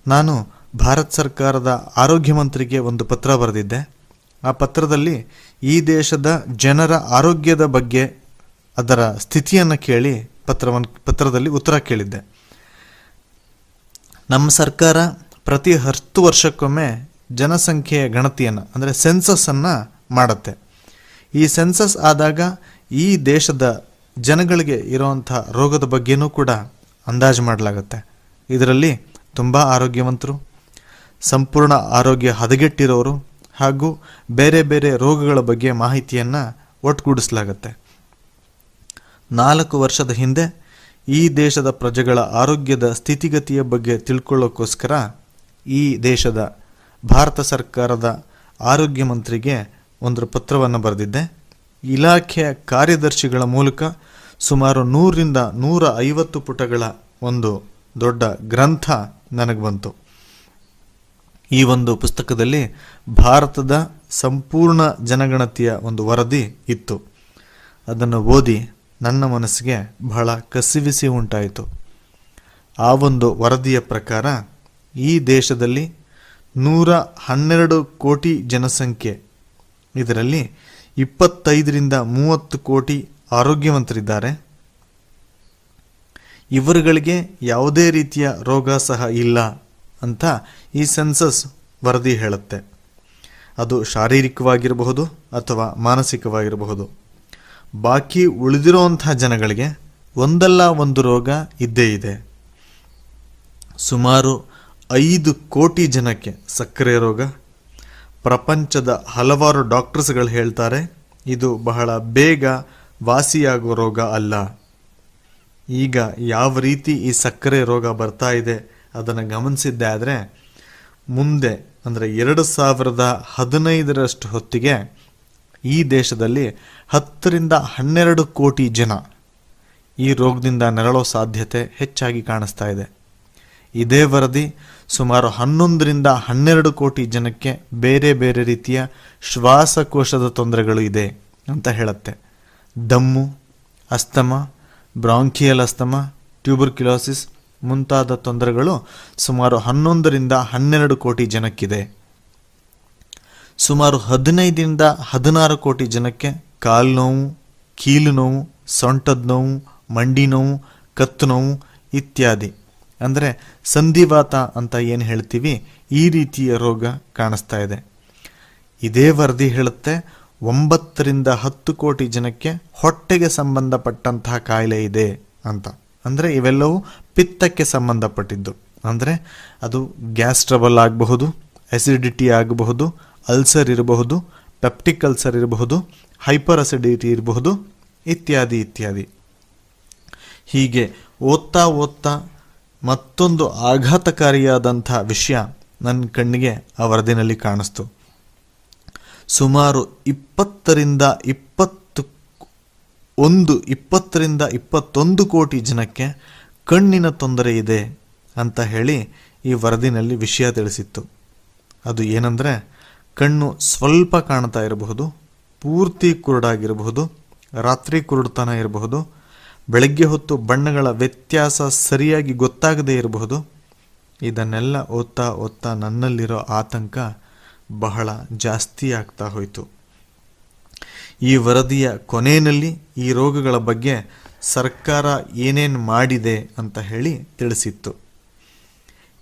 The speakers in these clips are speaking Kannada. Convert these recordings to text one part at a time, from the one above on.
ನಾನು ಭಾರತ ಸರ್ಕಾರದ ಆರೋಗ್ಯ ಮಂತ್ರಿಗೆ ಒಂದು ಪತ್ರ ಬರೆದಿದ್ದೆ. ಆ ಪತ್ರದಲ್ಲಿ ಈ ದೇಶದ ಜನರ ಆರೋಗ್ಯದ ಬಗ್ಗೆ ಅದರ ಸ್ಥಿತಿಯನ್ನು ಕೇಳಿ ಪತ್ರದಲ್ಲಿ ಉತ್ತರ ಕೇಳಿದ್ದೆ. ನಮ್ಮ ಸರ್ಕಾರ ಪ್ರತಿ 10 ವರ್ಷಕ್ಕೊಮ್ಮೆ ಜನಸಂಖ್ಯೆಯ ಗಣತಿಯನ್ನು ಅಂದರೆ ಸೆನ್ಸಸ್ಸನ್ನು ಮಾಡುತ್ತೆ. ಈ ಸೆನ್ಸಸ್ ಆದಾಗ ಈ ದೇಶದ ಜನಗಳಿಗೆ ಇರುವಂಥ ರೋಗದ ಬಗ್ಗೆನೂ ಕೂಡ ಅಂದಾಜು ಮಾಡಲಾಗುತ್ತೆ. ಇದರಲ್ಲಿ ತುಂಬ ಆರೋಗ್ಯವಂತರು, ಸಂಪೂರ್ಣ ಆರೋಗ್ಯ ಹದಗೆಟ್ಟಿರೋರು ಹಾಗೂ ಬೇರೆ ಬೇರೆ ರೋಗಗಳ ಬಗ್ಗೆ ಮಾಹಿತಿಯನ್ನು ಒಟ್ಟುಗೂಡಿಸಲಾಗುತ್ತೆ. 4 ವರ್ಷದ ಹಿಂದೆ ಈ ದೇಶದ ಪ್ರಜೆಗಳ ಆರೋಗ್ಯದ ಸ್ಥಿತಿಗತಿಯ ಬಗ್ಗೆ ತಿಳ್ಕೊಳ್ಳೋಕ್ಕೋಸ್ಕರ ಈ ದೇಶದ ಭಾರತ ಸರ್ಕಾರದ ಆರೋಗ್ಯ ಮಂತ್ರಿಗೆ ಒಂದು ಪತ್ರವನ್ನು ಬರೆದಿದ್ದೆ. ಇಲಾಖೆಯ ಕಾರ್ಯದರ್ಶಿಗಳ ಮೂಲಕ ಸುಮಾರು 100ರಿಂದ 150 ಪುಟಗಳ ಒಂದು ದೊಡ್ಡ ಗ್ರಂಥ ನನಗೆ ಬಂತು. ಈ ಒಂದು ಪುಸ್ತಕದಲ್ಲಿ ಭಾರತದ ಸಂಪೂರ್ಣ ಜನಗಣತಿಯ ಒಂದು ವರದಿ ಇತ್ತು. ಅದನ್ನು ಓದಿ ನನ್ನ ಮನಸ್ಸಿಗೆ ಬಹಳ ಕಸಿವಿಸಿ ಉಂಟಾಯಿತು. ಆ ಒಂದು ವರದಿಯ ಪ್ರಕಾರ ಈ ದೇಶದಲ್ಲಿ 112 ಕೋಟಿ ಜನಸಂಖ್ಯೆ, ಇದರಲ್ಲಿ 25ರಿಂದ 30 ಕೋಟಿ ಆರೋಗ್ಯವಂತರಿದ್ದಾರೆ. ಇವರುಗಳಿಗೆ ಯಾವುದೇ ರೀತಿಯ ರೋಗ ಸಹ ಇಲ್ಲ ಅಂತ ಈ ಸೆನ್ಸಸ್ ವರದಿ ಹೇಳುತ್ತೆ. ಅದು ಶಾರೀರಿಕವಾಗಿರಬಹುದು ಅಥವಾ ಮಾನಸಿಕವಾಗಿರಬಹುದು. ಬಾಕಿ ಉಳಿದಿರುವಂಥ ಜನಗಳಿಗೆ ಒಂದಲ್ಲ ಒಂದು ರೋಗ ಇದ್ದೇ ಇದೆ. ಸುಮಾರು 5 ಕೋಟಿ ಜನಕ್ಕೆ ಸಕ್ಕರೆ ರೋಗ. ಪ್ರಪಂಚದ ಹಲವಾರು ಡಾಕ್ಟರ್ಸ್ಗಳು ಹೇಳ್ತಾರೆ ಇದು ಬಹಳ ಬೇಗ ವಾಸಿಯಾಗುವ ರೋಗ ಅಲ್ಲ. ಈಗ ಯಾವ ರೀತಿ ಈ ಸಕ್ಕರೆ ರೋಗ ಬರ್ತಾ ಇದೆ ಅದನ್ನು ಗಮನಿಸಿದ್ದೆ ಆದರೆ ಮುಂದೆ ಅಂದರೆ 2015ರಷ್ಟು ಹೊತ್ತಿಗೆ ಈ ದೇಶದಲ್ಲಿ 10ರಿಂದ 12 ಕೋಟಿ ಜನ ಈ ರೋಗದಿಂದ ನರಳೋ ಸಾಧ್ಯತೆ ಹೆಚ್ಚಾಗಿ ಕಾಣಿಸ್ತಾ ಇದೆ. ಇದೇ ವರದಿ ಸುಮಾರು 11ರಿಂದ 12 ಕೋಟಿ ಜನಕ್ಕೆ ಬೇರೆ ಬೇರೆ ರೀತಿಯ ಶ್ವಾಸಕೋಶದ ತೊಂದರೆಗಳು ಇದೆ ಅಂತ ಹೇಳುತ್ತೆ. ದಮ್ಮು, ಅಸ್ತಮ, ಬ್ರಾಂಕಿಯಲ್ ಅಸ್ತಮ, ಟ್ಯೂಬರ್ಕ್ಯುಲೋಸಿಸ್ ಮುಂತಾದ ತೊಂದರೆಗಳು ಸುಮಾರು 11ರಿಂದ 12 ಕೋಟಿ ಜನಕ್ಕಿದೆ. ಸುಮಾರು 15ರಿಂದ 16 ಕೋಟಿ ಜನಕ್ಕೆ ಕಾಲು ನೋವು, ಕೀಲು ನೋವು, ಸೊಂಟದ ನೋವು, ಮಂಡಿ ನೋವು, ಕತ್ತು ನೋವು ಇತ್ಯಾದಿ ಅಂದರೆ ಸಂಧಿವಾತ ಅಂತ ಏನು ಹೇಳ್ತೀವಿ, ಈ ರೀತಿಯ ರೋಗ ಕಾಣಿಸ್ತಾ ಇದೆ. ಇದೇ ವರದಿ ಹೇಳುತ್ತೆ 9ರಿಂದ 10 ಕೋಟಿ ಜನಕ್ಕೆ ಹೊಟ್ಟೆಗೆ ಸಂಬಂಧಪಟ್ಟಂತಹ ಕಾಯಿಲೆ ಇದೆ ಅಂತ. ಅಂದರೆ ಇವೆಲ್ಲವೂ ಪಿತ್ತಕ್ಕೆ ಸಂಬಂಧಪಟ್ಟಿದ್ದು. ಅಂದರೆ ಅದು ಗ್ಯಾಸ್ ಟ್ರಬಲ್ ಆಗಬಹುದು, ಅಸಿಡಿಟಿ ಆಗಬಹುದು, ಅಲ್ಸರ್ ಇರಬಹುದು, ಪೆಪ್ಟಿಕ್ ಅಲ್ಸರ್ ಇರಬಹುದು, ಹೈಪರ್ ಅಸಿಡಿಟಿ ಇರಬಹುದು ಇತ್ಯಾದಿ ಇತ್ಯಾದಿ. ಹೀಗೆ ಓದ್ತಾ ಓದ್ತಾ ಮತ್ತೊಂದು ಆಘಾತಕಾರಿಯಾದಂಥ ವಿಷಯ ನನ್ನ ಕಣ್ಣಿಗೆ ಆ ವರದಿನಲ್ಲಿ ಕಾಣಿಸ್ತು. ಸುಮಾರು 20ರಿಂದ 21 ಕೋಟಿ ಜನಕ್ಕೆ ಕಣ್ಣಿನ ತೊಂದರೆ ಇದೆ ಅಂತ ಹೇಳಿ ಈ ವರದಿನಲ್ಲಿ ವಿಷಯ ತಿಳಿಸಿತ್ತು. ಅದು ಏನಂದರೆ ಕಣ್ಣು ಸ್ವಲ್ಪ ಕಾಣ್ತಾ ಇರಬಹುದು, ಪೂರ್ತಿ ಕುರುಡಾಗಿರಬಹುದು, ರಾತ್ರಿ ಕುರುಡುತನ ಇರಬಹುದು, ಬೆಳಗ್ಗೆ ಹೊತ್ತು ಬಣ್ಣಗಳ ವ್ಯತ್ಯಾಸ ಸರಿಯಾಗಿ ಗೊತ್ತಾಗದೇ ಇರಬಹುದು. ಇದನ್ನೆಲ್ಲ ಓದ್ತಾ ಓದ್ತಾ ನನ್ನಲ್ಲಿರೋ ಆತಂಕ ಬಹಳ ಜಾಸ್ತಿ ಆಗ್ತಾ ಹೋಯಿತು. ಈ ವರದಿಯ ಕೊನೆಯಲ್ಲಿ ಈ ರೋಗಗಳ ಬಗ್ಗೆ ಸರ್ಕಾರ ಏನೇನು ಮಾಡಿದೆ ಅಂತ ಹೇಳಿ ತಿಳಿಸಿತ್ತು.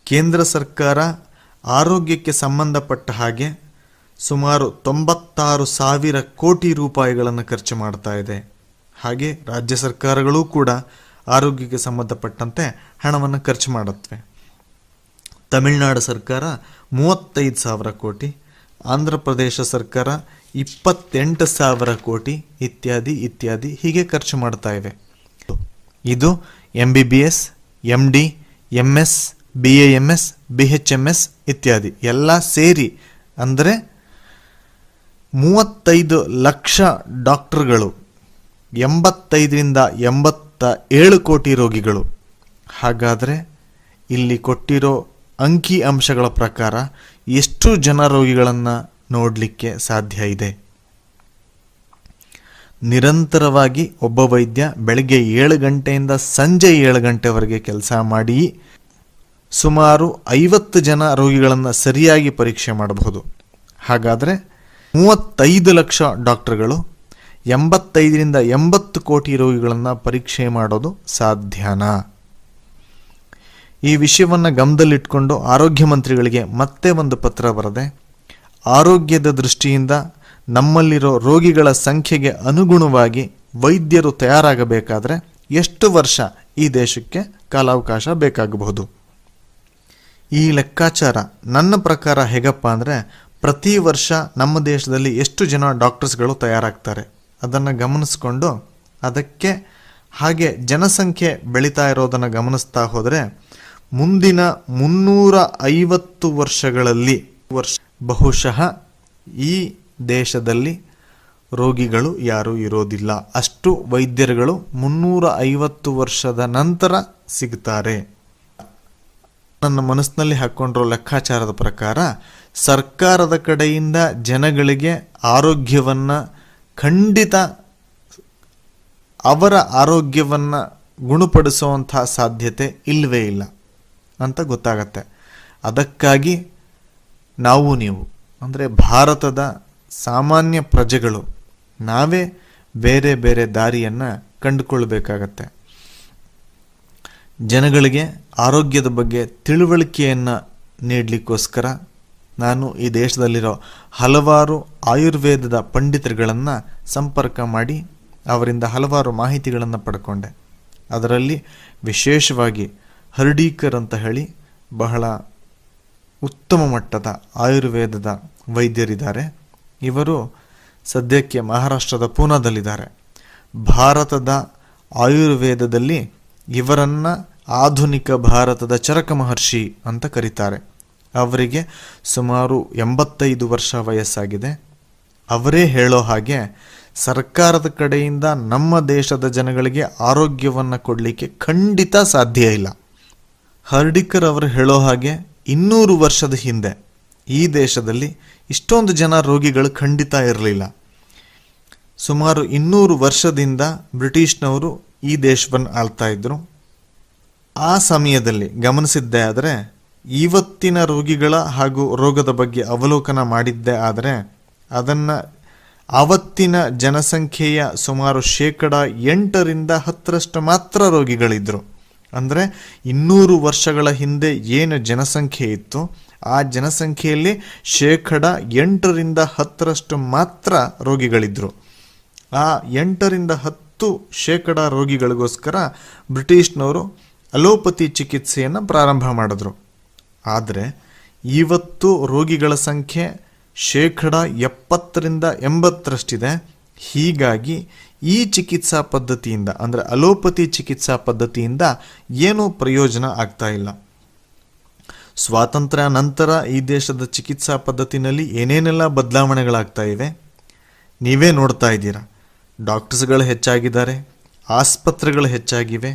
ಕೇಂದ್ರ ಸರ್ಕಾರ ಆರೋಗ್ಯಕ್ಕೆ ಸಂಬಂಧಪಟ್ಟ ಹಾಗೆ ಸುಮಾರು 96,000 ಕೋಟಿ ರೂಪಾಯಿಗಳನ್ನು ಖರ್ಚು ಮಾಡ್ತಾ ಇದೆ. ಹಾಗೆ ರಾಜ್ಯ ಸರ್ಕಾರಗಳೂ ಕೂಡ ಆರೋಗ್ಯಕ್ಕೆ ಸಂಬಂಧಪಟ್ಟಂತೆ ಹಣವನ್ನು ಖರ್ಚು ಮಾಡುತ್ತವೆ. ತಮಿಳುನಾಡು ಸರ್ಕಾರ 35,000 ಕೋಟಿ, ಆಂಧ್ರ ಪ್ರದೇಶ ಸರ್ಕಾರ 28,000 ಕೋಟಿ ಇತ್ಯಾದಿ ಇತ್ಯಾದಿ ಹೀಗೆ ಖರ್ಚು ಮಾಡ್ತಾ ಇವೆ. ಇದು MBBS, MD, MS, BAMS, BHMS ಇತ್ಯಾದಿ ಎಲ್ಲ ಸೇರಿ ಅಂದರೆ 35 ಲಕ್ಷ ಡಾಕ್ಟರ್ಗಳು, 85ರಿಂದ 87 ಕೋಟಿ ರೋಗಿಗಳು. ಹಾಗಾದರೆ ಇಲ್ಲಿ ಕೊಟ್ಟಿರೋ ಅಂಕಿ ಅಂಶಗಳ ಪ್ರಕಾರ ಎಷ್ಟು ಜನ ರೋಗಿಗಳನ್ನು ನೋಡಲಿಕ್ಕೆ ಸಾಧ್ಯ ಇದೆ? ನಿರಂತರವಾಗಿ ಒಬ್ಬ ವೈದ್ಯ ಬೆಳಗ್ಗೆ 7 ಗಂಟೆಯಿಂದ ಸಂಜೆ 7 ಗಂಟೆವರೆಗೆ ಕೆಲಸ ಮಾಡಿ ಸುಮಾರು 50 ಜನ ರೋಗಿಗಳನ್ನು ಸರಿಯಾಗಿ ಪರೀಕ್ಷೆ ಮಾಡಬಹುದು. ಹಾಗಾದರೆ 35 ಲಕ್ಷ ಡಾಕ್ಟರ್ಗಳು 85ರಿಂದ 80 ಕೋಟಿ ರೋಗಿಗಳನ್ನು ಪರೀಕ್ಷೆ ಮಾಡೋದು ಸಾಧ್ಯನಾ? ಈ ವಿಷಯವನ್ನು ಗಮನದಲ್ಲಿಟ್ಕೊಂಡು ಆರೋಗ್ಯ ಮಂತ್ರಿಗಳಿಗೆ ಮತ್ತೆ ಒಂದು ಪತ್ರ ಬರೆದೆ, ಆರೋಗ್ಯದ ದೃಷ್ಟಿಯಿಂದ ನಮ್ಮಲ್ಲಿರೋ ರೋಗಿಗಳ ಸಂಖ್ಯೆಗೆ ಅನುಗುಣವಾಗಿ ವೈದ್ಯರು ತಯಾರಾಗಬೇಕಾದ್ರೆ ಎಷ್ಟು ವರ್ಷ ಈ ದೇಶಕ್ಕೆ ಕಾಲಾವಕಾಶ ಬೇಕಾಗಬಹುದು? ಈ ಲೆಕ್ಕಾಚಾರ ನನ್ನ ಪ್ರಕಾರ ಹೇಗಪ್ಪ ಅಂದರೆ, ಪ್ರತಿ ವರ್ಷ ನಮ್ಮ ದೇಶದಲ್ಲಿ ಎಷ್ಟು ಜನ ಡಾಕ್ಟರ್ಸ್ಗಳು ತಯಾರಾಗ್ತಾರೆ ಅದನ್ನು ಗಮನಿಸ್ಕೊಂಡು ಅದಕ್ಕೆ ಹಾಗೆ ಜನಸಂಖ್ಯೆ ಬೆಳೀತಾ ಇರೋದನ್ನು ಗಮನಿಸ್ತಾ ಹೋದರೆ ಮುಂದಿನ 350 ವರ್ಷಗಳಲ್ಲಿ ಬಹುಶಃ ಈ ದೇಶದಲ್ಲಿ ರೋಗಿಗಳು ಯಾರೂ ಇರೋದಿಲ್ಲ. ಅಷ್ಟು ವೈದ್ಯರುಗಳು 350 ವರ್ಷದ ನಂತರ ಸಿಗ್ತಾರೆ. ನನ್ನ ಮನಸ್ಸಿನಲ್ಲಿ ಹಾಕ್ಕೊಂಡಿರೋ ಲೆಕ್ಕಾಚಾರದ ಪ್ರಕಾರ ಸರ್ಕಾರದ ಕಡೆಯಿಂದ ಜನಗಳಿಗೆ ಆರೋಗ್ಯವನ್ನು ಖಂಡಿತ ಅವರ ಆರೋಗ್ಯವನ್ನು ಗುಣಪಡಿಸುವಂಥ ಸಾಧ್ಯತೆ ಇಲ್ಲವೇ ಇಲ್ಲ ಅಂತ ಗೊತ್ತಾಗತ್ತೆ. ಅದಕ್ಕಾಗಿ ನೀವು ಅಂದರೆ ಭಾರತದ ಸಾಮಾನ್ಯ ಪ್ರಜೆಗಳು ನಾವೇ ಬೇರೆ ಬೇರೆ ದಾರಿಯನ್ನು ಕಂಡುಕೊಳ್ಬೇಕಾಗತ್ತೆ. ಜನಗಳಿಗೆ ಆರೋಗ್ಯದ ಬಗ್ಗೆ ತಿಳುವಳಿಕೆಯನ್ನು ನೀಡಲಿಕ್ಕೋಸ್ಕರ ನಾನು ಈ ದೇಶದಲ್ಲಿರೋ ಹಲವಾರು ಆಯುರ್ವೇದದ ಪಂಡಿತರುಗಳನ್ನು ಸಂಪರ್ಕ ಮಾಡಿ ಅವರಿಂದ ಹಲವಾರು ಮಾಹಿತಿಗಳನ್ನು ಪಡ್ಕೊಂಡೆ. ಅದರಲ್ಲಿ ವಿಶೇಷವಾಗಿ ಹರ್ಡೀಕರ್ ಅಂತ ಹೇಳಿ ಬಹಳ ಉತ್ತಮ ಮಟ್ಟದ ಆಯುರ್ವೇದದ ವೈದ್ಯರಿದ್ದಾರೆ. ಇವರು ಸದ್ಯಕ್ಕೆ ಮಹಾರಾಷ್ಟ್ರದ ಪೂನಾದಲ್ಲಿದ್ದಾರೆ. ಭಾರತದ ಆಯುರ್ವೇದದಲ್ಲಿ ಇವರನ್ನು ಆಧುನಿಕ ಭಾರತದ ಚರಕ ಮಹರ್ಷಿ ಅಂತ ಕರೀತಾರೆ. ಅವರಿಗೆ ಸುಮಾರು 85 ವರ್ಷ ವಯಸ್ಸಾಗಿದೆ. ಅವರೇ ಹೇಳೋ ಹಾಗೆ ಸರ್ಕಾರದ ಕಡೆಯಿಂದ ನಮ್ಮ ದೇಶದ ಜನಗಳಿಗೆ ಆರೋಗ್ಯವನ್ನು ಕೊಡಲಿಕ್ಕೆ ಖಂಡಿತ ಸಾಧ್ಯ ಇಲ್ಲ. ಹರ್ಡಿಕರ್ ಅವರು ಹೇಳೋ ಹಾಗೆ 200 ವರ್ಷದ ಹಿಂದೆ ಈ ದೇಶದಲ್ಲಿ ಇಷ್ಟೊಂದು ಜನ ರೋಗಿಗಳು ಖಂಡಿತ ಇರಲಿಲ್ಲ. ಸುಮಾರು 200 ವರ್ಷದಿಂದ ಬ್ರಿಟಿಷ್ನವರು ಈ ದೇಶವನ್ನು ಆಳ್ತಾ ಇದ್ರು. ಆ ಸಮಯದಲ್ಲಿ ಗಮನಿಸಿದ್ದೇ ಆದರೆ ಇವತ್ತಿನ ರೋಗಿಗಳ ಹಾಗೂ ರೋಗದ ಬಗ್ಗೆ ಅವಲೋಕನ ಮಾಡಿದ್ದೇ ಆದರೆ ಅದನ್ನು ಆವತ್ತಿನ ಜನಸಂಖ್ಯೆಯ ಸುಮಾರು 8% 10% ಮಾತ್ರ ರೋಗಿಗಳಿದ್ದರು. ಅಂದರೆ 200 ವರ್ಷಗಳ ಹಿಂದೆ ಏನು ಜನಸಂಖ್ಯೆ ಇತ್ತು ಆ ಜನಸಂಖ್ಯೆಯಲ್ಲಿ 8% 10% ಮಾತ್ರ ರೋಗಿಗಳಿದ್ದರು. ಆ 8-10% ರೋಗಿಗಳಿಗೋಸ್ಕರ ಬ್ರಿಟಿಷ್ನವರು ಅಲೋಪತಿ ಚಿಕಿತ್ಸೆಯನ್ನು ಪ್ರಾರಂಭ ಮಾಡಿದ್ರು. ಆದರೆ ಇವತ್ತು ರೋಗಿಗಳ ಸಂಖ್ಯೆ 70-80% ಹೀಗಾಗಿ ಈ ಚಿಕಿತ್ಸಾ ಪದ್ಧತಿಯಿಂದ ಅಂದರೆ ಅಲೋಪತಿ ಚಿಕಿತ್ಸಾ ಪದ್ಧತಿಯಿಂದ ಏನೂ ಪ್ರಯೋಜನ ಆಗ್ತಾ ಇಲ್ಲ. ಸ್ವಾತಂತ್ರ್ಯ ನಂತರ ಈ ದೇಶದ ಚಿಕಿತ್ಸಾ ಪದ್ಧತಿನಲ್ಲಿ ಏನೇನೆಲ್ಲ ಬದಲಾವಣೆಗಳಾಗ್ತಾ ಇವೆ ನೀವೇ ನೋಡ್ತಾ ಇದ್ದೀರಾ. ಡಾಕ್ಟರ್ಸ್ಗಳು ಹೆಚ್ಚಾಗಿದ್ದಾರೆ, ಆಸ್ಪತ್ರೆಗಳು ಹೆಚ್ಚಾಗಿವೆ,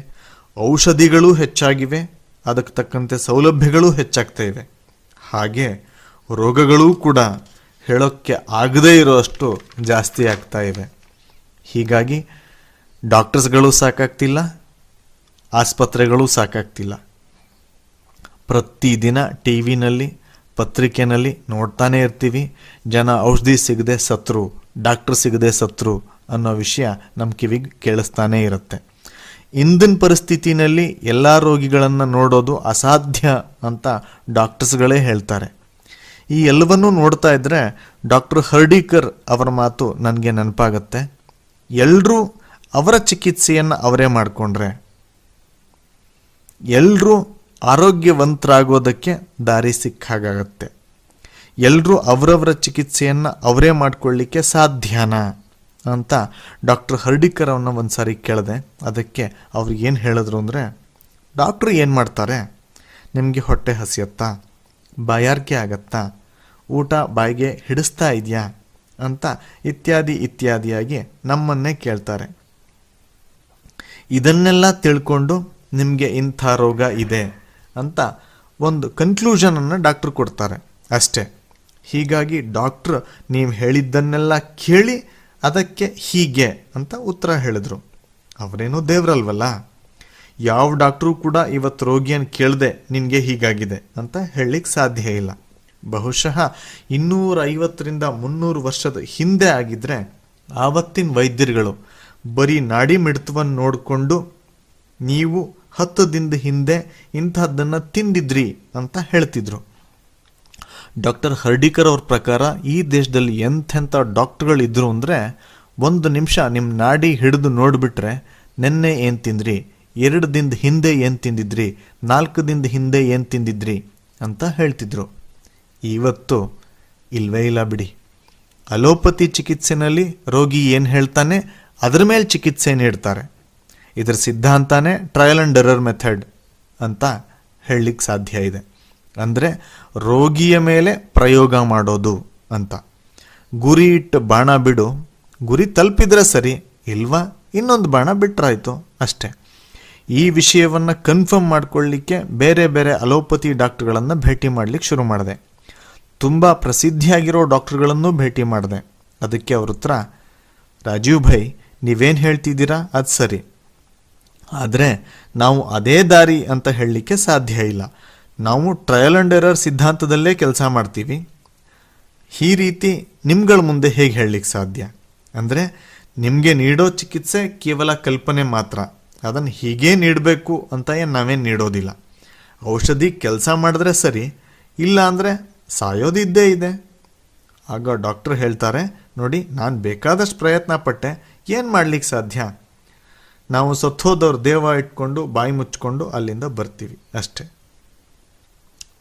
ಔಷಧಿಗಳು ಹೆಚ್ಚಾಗಿವೆ, ಅದಕ್ಕೆ ತಕ್ಕಂತೆ ಸೌಲಭ್ಯಗಳು ಹೆಚ್ಚಾಗ್ತಾ ಇವೆ. ಹಾಗೆ ರೋಗಗಳೂ ಕೂಡ ಹೇಳೋಕ್ಕೆ ಆಗದೇ ಇರೋಷ್ಟು ಜಾಸ್ತಿ ಆಗ್ತಾ ಇವೆ. ಹೀಗಾಗಿ ಡಾಕ್ಟರ್ಸ್ಗಳು ಸಾಕಾಗ್ತಿಲ್ಲ, ಆಸ್ಪತ್ರೆಗಳು ಸಾಕಾಗ್ತಿಲ್ಲ. ಪ್ರತಿದಿನ ಟಿ ವಿನಲ್ಲಿ ಪತ್ರಿಕೆಯಲ್ಲಿ ನೋಡ್ತಾನೆ ಇರ್ತೀವಿ, ಜನ ಔಷಧಿ ಸಿಗದೆ ಸತ್ರು, ಡಾಕ್ಟರ್ ಸಿಗದೆ ಸತ್ರು ಅನ್ನೋ ವಿಷಯ ನಮ್ಮ ಕಿವಿಗೆ ಕೇಳಿಸ್ತಾನೇ ಇರುತ್ತೆ. ಇಂದಿನ ಪರಿಸ್ಥಿತಿನಲ್ಲಿ ಎಲ್ಲ ರೋಗಿಗಳನ್ನು ನೋಡೋದು ಅಸಾಧ್ಯ ಅಂತ ಡಾಕ್ಟರ್ಸ್ಗಳೇ ಹೇಳ್ತಾರೆ. ಈ ಎಲ್ಲವನ್ನೂ ನೋಡ್ತಾ ಇದ್ದರೆ ಡಾಕ್ಟರ್ ಹರ್ಡೀಕರ್ ಅವರ ಮಾತು ನನಗೆ ನೆನಪಾಗತ್ತೆ. ಎಲ್ಲರೂ ಅವರ ಚಿಕಿತ್ಸೆಯನ್ನು ಅವರೇ ಮಾಡಿಕೊಂಡ್ರೆ ಎಲ್ಲರೂ ಆರೋಗ್ಯವಂತರಾಗೋದಕ್ಕೆ ದಾರಿ ಸಿಕ್ಕಾಗತ್ತೆ. ಎಲ್ಲರೂ ಅವರವರ ಚಿಕಿತ್ಸೆಯನ್ನು ಅವರೇ ಮಾಡಿಕೊಳ್ಳಿಕ್ಕೆ ಸಾಧ್ಯನಾ ಅಂತ ಡಾಕ್ಟರ್ ಹರ್ಡೀಕರ್ ಅವನ್ನ ಒಂದು ಸಾರಿ ಕೇಳಿದೆ. ಅದಕ್ಕೆ ಅವ್ರು ಏನು ಹೇಳಿದ್ರು ಅಂದರೆ, ಡಾಕ್ಟ್ರು ಏನು ಮಾಡ್ತಾರೆ, ನಿಮಗೆ ಹೊಟ್ಟೆ ಹಸಿಯತ್ತಾ, ಬಾಯಾರಿಕೆ ಆಗತ್ತಾ, ಊಟ ಬಾಯಿಗೆ ಹಿಡಿಸ್ತಾ ಇದೆಯಾ ಅಂತ ಇತ್ಯಾದಿಯಾಗಿ ನಮ್ಮನ್ನೇ ಕೇಳ್ತಾರೆ. ಇದನ್ನೆಲ್ಲ ತಿಳ್ಕೊಂಡು ನಿಮಗೆ ಇಂಥ ರೋಗ ಇದೆ ಅಂತ ಒಂದು ಕನ್ಕ್ಲೂಷನನ್ನು ಡಾಕ್ಟ್ರು ಕೊಡ್ತಾರೆ ಅಷ್ಟೇ. ಹೀಗಾಗಿ ಡಾಕ್ಟ್ರು ನೀವು ಹೇಳಿದ್ದನ್ನೆಲ್ಲ ಕೇಳಿ ಅದಕ್ಕೆ ಹೀಗೆ ಅಂತ ಉತ್ತರ ಹೇಳಿದ್ರು. ಅವರೇನೋ ದೇವರಲ್ವಲ್ಲ. ಯಾವ ಡಾಕ್ಟ್ರು ಕೂಡ ಇವತ್ತು ರೋಗಿಯನ್ನು ಕೇಳದೆ ನಿನಗೆ ಹೀಗಾಗಿದೆ ಅಂತ ಹೇಳಲಿಕ್ಕೆ ಸಾಧ್ಯ ಇಲ್ಲ. ಬಹುಶಃ 250ರಿಂದ 300 ವರ್ಷದ ಹಿಂದೆ ಆಗಿದ್ರೆ ಆವತ್ತಿನ ವೈದ್ಯರುಗಳು ಬರೀ ನಾಡಿ ಮಿಡಿತವನ್ನು ನೋಡಿಕೊಂಡು ನೀವು 10 ದಿನದ ಹಿಂದೆ ಇಂಥದ್ದನ್ನು ತಿಂದಿದ್ರಿ ಅಂತ ಹೇಳ್ತಿದ್ರು. ಡಾಕ್ಟರ್ ಹರ್ಡಿಕರ್ ಅವ್ರ ಪ್ರಕಾರ ಈ ದೇಶದಲ್ಲಿ ಎಂಥೆಂಥ ಡಾಕ್ಟ್ರುಗಳಿದ್ರು ಅಂದರೆ 1 ನಿಮಿಷ ನಿಮ್ಮ ನಾಡಿ ಹಿಡಿದು ನೋಡಿಬಿಟ್ರೆ ನೆನ್ನೆ ಏನು ತಿಂದ್ರಿ, 2 ದಿನದ ಹಿಂದೆ ಏನು ತಿಂದಿದ್ರಿ, 4 ದಿನದ ಹಿಂದೆ ಏನು ತಿಂದಿದ್ರಿ ಅಂತ ಹೇಳ್ತಿದ್ರು. ಇವತ್ತು ಇಲ್ವೇ ಇಲ್ಲ ಬಿಡಿ. ಅಲೋಪತಿ ಚಿಕಿತ್ಸೆನಲ್ಲಿ ರೋಗಿ ಏನು ಹೇಳ್ತಾನೆ ಅದರ ಮೇಲೆ ಚಿಕಿತ್ಸೆ ನೀಡ್ತಾರೆ. ಇದರ ಸಿದ್ಧಾಂತನೇ ಟ್ರಯಲ್ ಆ್ಯಂಡ್ ಎರರ್ ಮೆಥಡ್ ಅಂತ ಹೇಳಲಿಕ್ಕೆ ಸಾಧ್ಯ ಇದೆ. ಅಂದರೆ ರೋಗಿಯ ಮೇಲೆ ಪ್ರಯೋಗ ಮಾಡೋದು ಅಂತ. ಗುರಿ ಇಟ್ಟು ಬಾಣ ಬಿಡು, ಗುರಿ ತಲುಪಿದ್ರೆ ಸರಿ, ಇಲ್ವಾ ಇನ್ನೊಂದು ಬಾಣ ಬಿಟ್ರಾಯ್ತು ಅಷ್ಟೇ. ಈ ವಿಷಯವನ್ನು ಕನ್ಫರ್ಮ್ ಮಾಡ್ಕೊಳ್ಳಿಕ್ಕೆ ಬೇರೆ ಬೇರೆ ಅಲೋಪತಿ ಡಾಕ್ಟ್ರುಗಳನ್ನು ಭೇಟಿ ಮಾಡಲಿಕ್ಕೆ ಶುರು ಮಾಡಿದೆ. ತುಂಬ ಪ್ರಸಿದ್ಧಿಯಾಗಿರೋ ಡಾಕ್ಟ್ರುಗಳನ್ನು ಭೇಟಿ ಮಾಡಿದೆ. ಅದಕ್ಕೆ ಅವ್ರ ಉತ್ತರ, ರಾಜೀವ್ ಭೈ ನೀವೇನು ಹೇಳ್ತಿದ್ದೀರಾ ಅದು ಸರಿ, ಆದರೆ ನಾವು ಅದೇ ದಾರಿ ಅಂತ ಹೇಳಲಿಕ್ಕೆ ಸಾಧ್ಯ ಇಲ್ಲ. ನಾವು ಟ್ರಯಲ್ ಆ್ಯಂಡ್ ಎರರ್ ಸಿದ್ಧಾಂತದಲ್ಲೇ ಕೆಲಸ ಮಾಡ್ತೀವಿ. ಈ ರೀತಿ ನಿಮ್ಗಳ ಮುಂದೆ ಹೇಗೆ ಹೇಳಲಿಕ್ಕೆ ಸಾಧ್ಯ? ಅಂದರೆ ನಿಮಗೆ ನೀಡೋ ಚಿಕಿತ್ಸೆ ಕೇವಲ ಕಲ್ಪನೆ ಮಾತ್ರ, ಅದನ್ನು ಹೀಗೇ ನೀಡಬೇಕು ಅಂತ ಏನು ನಾವೇನು ನೀಡೋದಿಲ್ಲ. ಔಷಧಿ ಕೆಲಸ ಮಾಡಿದ್ರೆ ಸರಿ, ಇಲ್ಲ ಅಂದರೆ ಸಾಯೋದಿದ್ದೇ ಇದೆ. ಆಗ ಡಾಕ್ಟ್ರ್ ಹೇಳ್ತಾರೆ, ನೋಡಿ ನಾನು ಬೇಕಾದಷ್ಟು ಪ್ರಯತ್ನ ಪಟ್ಟೆ, ಏನು ಮಾಡಲಿಕ್ಕೆ ಸಾಧ್ಯ? ನಾವು ಸತ್ತೋದವ್ರ ದೇವ ಇಟ್ಕೊಂಡು ಬಾಯಿ ಮುಚ್ಕೊಂಡು ಅಲ್ಲಿಂದ ಬರ್ತೀವಿ ಅಷ್ಟೆ.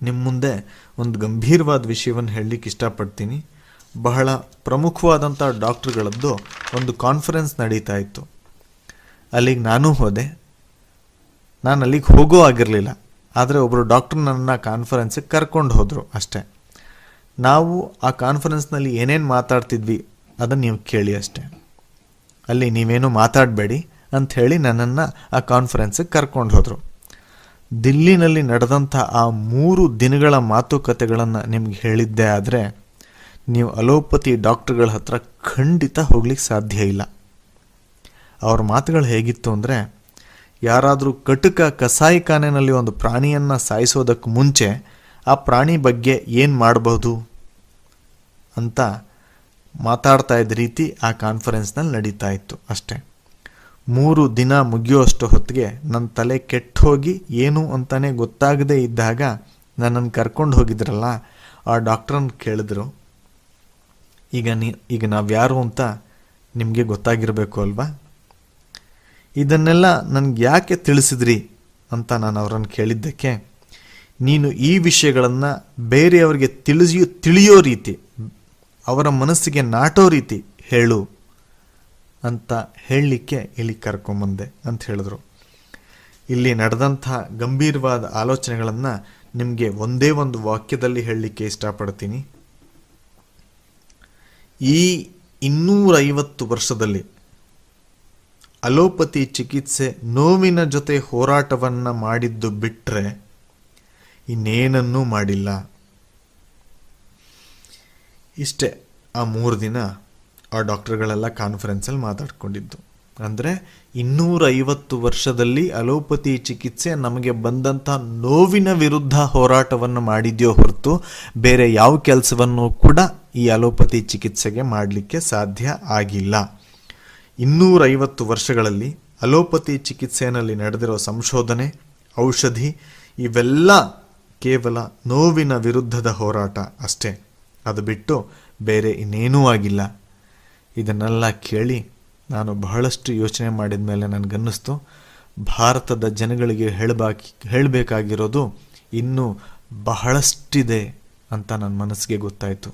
ನಿಮ್ಮ ಮುಂದೆ ಒಂದು ಗಂಭೀರವಾದ ವಿಷಯವನ್ನು ಹೇಳಲಿಕ್ಕೆ ಇಷ್ಟಪಡ್ತೀನಿ. ಬಹಳ ಪ್ರಮುಖವಾದಂಥ ಡಾಕ್ಟ್ರುಗಳದ್ದು ಒಂದು ಕಾನ್ಫರೆನ್ಸ್ ನಡೀತಾ ಇತ್ತು. ಅಲ್ಲಿಗೆ ನಾನು ಹೋದೆ. ನಾನು ಅಲ್ಲಿಗೆ ಹೋಗೋ ಆಗಿರಲಿಲ್ಲ, ಆದರೆ ಒಬ್ಬರು ಡಾಕ್ಟ್ರು ನನ್ನ ಕಾನ್ಫರೆನ್ಸಿಗೆ ಕರ್ಕೊಂಡು ಹೋದರು ಅಷ್ಟೆ. ನಾವು ಆ ಕಾನ್ಫರೆನ್ಸ್ನಲ್ಲಿ ಏನೇನು ಮಾತಾಡ್ತಿದ್ವಿ ಅದನ್ನು ನೀವು ಕೇಳಿ ಅಷ್ಟೆ. ಅಲ್ಲಿ ನೀವೇನು ಮಾತಾಡಬೇಡಿ ಅಂಥೇಳಿ ನನ್ನನ್ನು ಆ ಕಾನ್ಫರೆನ್ಸಿಗೆ ಕರ್ಕೊಂಡು ಹೋದರು. ದಿಲ್ಲಿನಲ್ಲಿ ನಡೆದಂಥ ಆ 3 ದಿನಗಳ ಮಾತುಕತೆಗಳನ್ನು ನಿಮ್ಗೆ ಹೇಳಿದ್ದೇ ಆದರೆ ನೀವು ಅಲೋಪತಿ ಡಾಕ್ಟ್ರುಗಳ ಹತ್ರ ಖಂಡಿತ ಹೋಗ್ಲಿಕ್ಕೆ ಸಾಧ್ಯ ಇಲ್ಲ. ಅವ್ರ ಮಾತುಗಳು ಹೇಗಿತ್ತು ಅಂದರೆ, ಯಾರಾದರೂ ಕಟುಕ ಕಸಾಯಿಖಾನೆಯಲ್ಲಿ ಒಂದು ಪ್ರಾಣಿಯನ್ನು ಸಾಯಿಸೋದಕ್ಕೆ ಮುಂಚೆ ಆ ಪ್ರಾಣಿ ಬಗ್ಗೆ ಏನು ಮಾಡಬಹುದು ಅಂತ ಮಾತಾಡ್ತಾ ಇದ್ದ ರೀತಿ ಆ ಕಾನ್ಫರೆನ್ಸ್ನಲ್ಲಿ ನಡೀತಾ ಇತ್ತು ಅಷ್ಟೆ. 3 ದಿನ ಮುಗಿಯುವಷ್ಟು ಹೊತ್ತಿಗೆ ನನ್ನ ತಲೆ ಕೆಟ್ಟು ಹೋಗಿ ಏನು ಅಂತಲೇ ಗೊತ್ತಾಗದೇ ಇದ್ದಾಗ ನನ್ನನ್ನು ಕರ್ಕೊಂಡು ಹೋಗಿದ್ರಲ್ಲ ಆ ಡಾಕ್ಟ್ರನ್ನ ಕೇಳಿದ್ರು, ಈಗ ನಾವು ಯಾರು ಅಂತ ನಿಮಗೆ ಗೊತ್ತಾಗಿರಬೇಕು ಅಲ್ವಾ? ಇದನ್ನೆಲ್ಲ ನನಗೆ ಯಾಕೆ ತಿಳಿಸಿದ್ರಿ ಅಂತ ನಾನು ಅವರನ್ನು ಕೇಳಿದ್ದಕ್ಕೆ, ನೀನು ಈ ವಿಷಯಗಳನ್ನು ಬೇರೆಯವರಿಗೆ ತಿಳಿಯೋ ರೀತಿ, ಅವರ ಮನಸ್ಸಿಗೆ ನಾಟೋ ರೀತಿ ಹೇಳು ಅಂತ ಹೇಳಲಿಕ್ಕೆ ಇಲ್ಲಿ ಕರ್ಕೊಂಬಂದೆ ಅಂತ ಹೇಳಿದ್ರು. ಇಲ್ಲಿ ನಡೆದಂಥ ಗಂಭೀರವಾದ ಆಲೋಚನೆಗಳನ್ನು ನಿಮಗೆ ಒಂದೇ ಒಂದು ವಾಕ್ಯದಲ್ಲಿ ಹೇಳಲಿಕ್ಕೆ ಇಷ್ಟಪಡ್ತೀನಿ. ಈ 250 ವರ್ಷದಲ್ಲಿ ಅಲೋಪತಿ ಚಿಕಿತ್ಸೆ ನೋವಿನ ಜೊತೆ ಹೋರಾಟವನ್ನು ಮಾಡಿದ್ದು ಬಿಟ್ಟರೆ ಇನ್ನೇನನ್ನೂ ಮಾಡಿಲ್ಲ. ಇಷ್ಟೇ ಆ 3 ದಿನ ಆ ಡಾಕ್ಟರ್ಗಳೆಲ್ಲ ಕಾನ್ಫರೆನ್ಸಲ್ಲಿ ಮಾತಾಡ್ಕೊಂಡಿದ್ದು. ಅಂದರೆ 250 ವರ್ಷದಲ್ಲಿ ಅಲೋಪತಿ ಚಿಕಿತ್ಸೆ ನಮಗೆ ಬಂದಂಥ ನೋವಿನ ವಿರುದ್ಧ ಹೋರಾಟವನ್ನು ಮಾಡಿದ್ಯೋ ಹೊರತು ಬೇರೆ ಯಾವ ಕೆಲಸವನ್ನು ಕೂಡ ಈ ಅಲೋಪತಿ ಚಿಕಿತ್ಸೆಗೆ ಮಾಡಲಿಕ್ಕೆ ಸಾಧ್ಯ ಆಗಿಲ್ಲ. 250 ವರ್ಷಗಳಲ್ಲಿ ಅಲೋಪತಿ ಚಿಕಿತ್ಸೆಯಲ್ಲಿ ನಡೆದಿರೋ ಸಂಶೋಧನೆ, ಔಷಧಿ ಇವೆಲ್ಲ ಕೇವಲ ನೋವಿನ ವಿರುದ್ಧದ ಹೋರಾಟ ಅಷ್ಟೇ. ಅದು ಬಿಟ್ಟು ಬೇರೆ ಇನ್ನೇನೂ ಆಗಿಲ್ಲ. ಇದನ್ನೆಲ್ಲ ಕೇಳಿ ನಾನು ಬಹಳಷ್ಟು ಯೋಚನೆ ಮಾಡಿದ ಮೇಲೆ ನನಗನ್ನಿಸ್ತು, ಭಾರತದ ಜನಗಳಿಗೆ ಹೇಳಬೇಕಾಗಿರೋದು ಇನ್ನೂ ಬಹಳಷ್ಟಿದೆ ಅಂತ ನನ್ನ ಮನಸ್ಸಿಗೆ ಗೊತ್ತಾಯಿತು.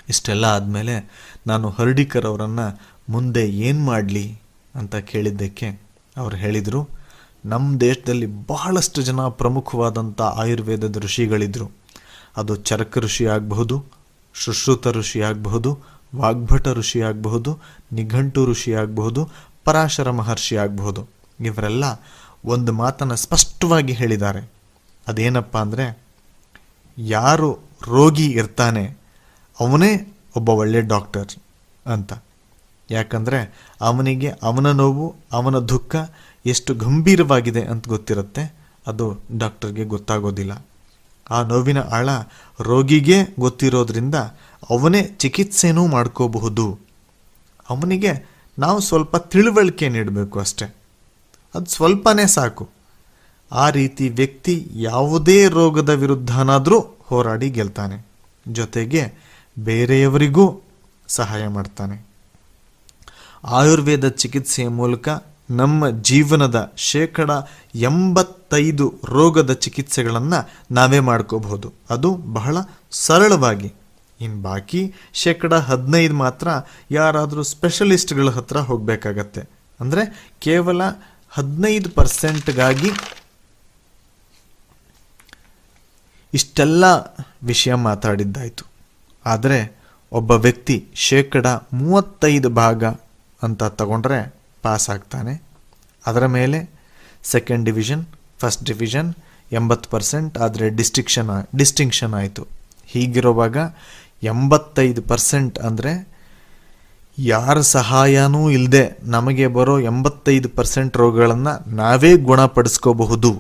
ಇಷ್ಟೆಲ್ಲ ಆದಮೇಲೆ ನಾನು ಹರ್ಡಿಕರ್ ಅವರನ್ನು ಮುಂದೆ ಏನು ಮಾಡಲಿ ಅಂತ ಕೇಳಿದ್ದಕ್ಕೆ ಅವರು ಹೇಳಿದರು, ನಮ್ಮ ದೇಶದಲ್ಲಿ ಬಹಳಷ್ಟು ಜನ ಪ್ರಮುಖವಾದಂಥ ಆಯುರ್ವೇದದ ಋಷಿಗಳಿದ್ದರು. ಅದು ಚರಕ ಋಷಿ ಆಗಬಹುದು, ಸುಶ್ರುತ ಋಷಿ ಆಗಬಹುದು, ವಾಗ್ಭಟ ಋಷಿ ಆಗಬಹುದು, ನಿಘಂಟು ಋಷಿ ಆಗಬಹುದು, ಪರಾಶರ ಮಹರ್ಷಿ ಆಗಬಹುದು. ಇವರೆಲ್ಲ ಒಂದು ಮಾತನ್ನು ಸ್ಪಷ್ಟವಾಗಿ ಹೇಳಿದ್ದಾರೆ. ಅದೇನಪ್ಪ ಅಂದರೆ, ಯಾರು ರೋಗಿ ಇರ್ತಾನೆ ಅವನೇ ಒಬ್ಬ ಒಳ್ಳೆ ಡಾಕ್ಟರ್ ಅಂತ. ಯಾಕಂದರೆ ಅವನಿಗೆ ಅವನ ನೋವು, ಅವನ ದುಃಖ ಎಷ್ಟು ಗಂಭೀರವಾಗಿದೆ ಅಂತ ಗೊತ್ತಿರುತ್ತೆ, ಅದು ಡಾಕ್ಟರ್ಗೆ ಗೊತ್ತಾಗೋದಿಲ್ಲ. ಆ ನೋವಿನ ಆಳ ರೋಗಿಗೆ ಗೊತ್ತಿರೋದ್ರಿಂದ ಅವನೇ ಚಿಕಿತ್ಸೆನೂ ಮಾಡ್ಕೋಬಹುದು. ಅವನಿಗೆ ನಾವು ಸ್ವಲ್ಪ ತಿಳುವಳಿಕೆ ನೀಡಬೇಕು ಅಷ್ಟೆ, ಅದು ಸ್ವಲ್ಪನೇ ಸಾಕು. ಆ ರೀತಿ ವ್ಯಕ್ತಿ ಯಾವುದೇ ರೋಗದ ವಿರುದ್ಧನಾದರೂ ಹೋರಾಡಿ ಗೆಲ್ತಾನೆ, ಜೊತೆಗೆ ಬೇರೆಯವರಿಗೂ ಸಹಾಯ ಮಾಡ್ತಾನೆ. ಆಯುರ್ವೇದ ಚಿಕಿತ್ಸೆಯ ಮೂಲಕ ನಮ್ಮ ಜೀವನದ 85% ರೋಗದ ಚಿಕಿತ್ಸೆಗಳನ್ನು ನಾವೇ ಮಾಡ್ಕೋಬಹುದು, ಅದು ಬಹಳ ಸರಳವಾಗಿ. ಇನ್ನು ಬಾಕಿ 15% ಮಾತ್ರ ಯಾರಾದರೂ ಸ್ಪೆಷಲಿಸ್ಟ್ಗಳ ಹತ್ರ ಹೋಗಬೇಕಾಗತ್ತೆ. ಅಂದರೆ ಕೇವಲ 15%ಗಾಗಿ ಇಷ್ಟೆಲ್ಲ ವಿಷಯ ಮಾತಾಡಿದ್ದಾಯಿತು. ಆದರೆ ಒಬ್ಬ ವ್ಯಕ್ತಿ 35% ಅಂತ ತಗೊಂಡ್ರೆ ಪಾಸ್ ಆಗ್ತಾನೆ. ಅದರ ಮೇಲೆ ಸೆಕೆಂಡ್ ಡಿವಿಷನ್, ಫಸ್ಟ್ ಡಿವಿಷನ್ 80% ಆದರೆ ಡಿಸ್ಟಿಂಕ್ಷನ್ ಆಯಿತು. ಹೀಗಿರುವಾಗ 85% ಅಂದರೆ ಯಾರ ಸಹಾಯನೂ ಇಲ್ಲದೆ ನಮಗೆ ಬರೋ 85% ರೋಗಗಳನ್ನು ನಾವೇ ಗುಣಪಡಿಸ್ಕೋಬಹುದು,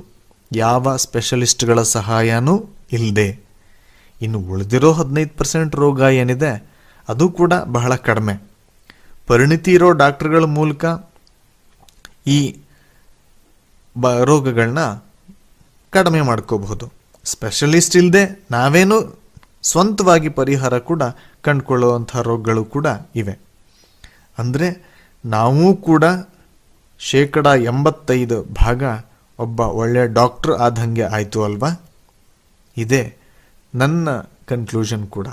ಯಾವ ಸ್ಪೆಷಲಿಸ್ಟ್ಗಳ ಸಹಾಯನೂ ಇಲ್ಲದೆ. ಇನ್ನು ಉಳಿದಿರೋ 15% ರೋಗ ಏನಿದೆ ಅದು ಕೂಡ ಬಹಳ ಕಡಿಮೆ. ಪರಿಣಿತಿ ಇರೋ ಡಾಕ್ಟರ್ಗಳ ಮೂಲಕ ಈ ರೋಗಗಳನ್ನ ಕಡಿಮೆ ಮಾಡ್ಕೋಬಹುದು. ಸ್ಪೆಷಲಿಸ್ಟ್ ಇಲ್ಲದೆ ನಾವೇನು ಸ್ವಂತವಾಗಿ ಪರಿಹಾರ ಕೂಡ ಕಂಡುಕೊಳ್ಳುವಂಥ ರೋಗಗಳು ಕೂಡ ಇವೆ. ಅಂದರೆ ನಾವು ಕೂಡ 85% ಒಬ್ಬ ಒಳ್ಳೆಯ ಡಾಕ್ಟ್ರ್ ಆದಂಗೆ ಆಯಿತು ಅಲ್ವಾ? ಇದೇ ನನ್ನ ಕನ್ಕ್ಲೂಷನ್ ಕೂಡ.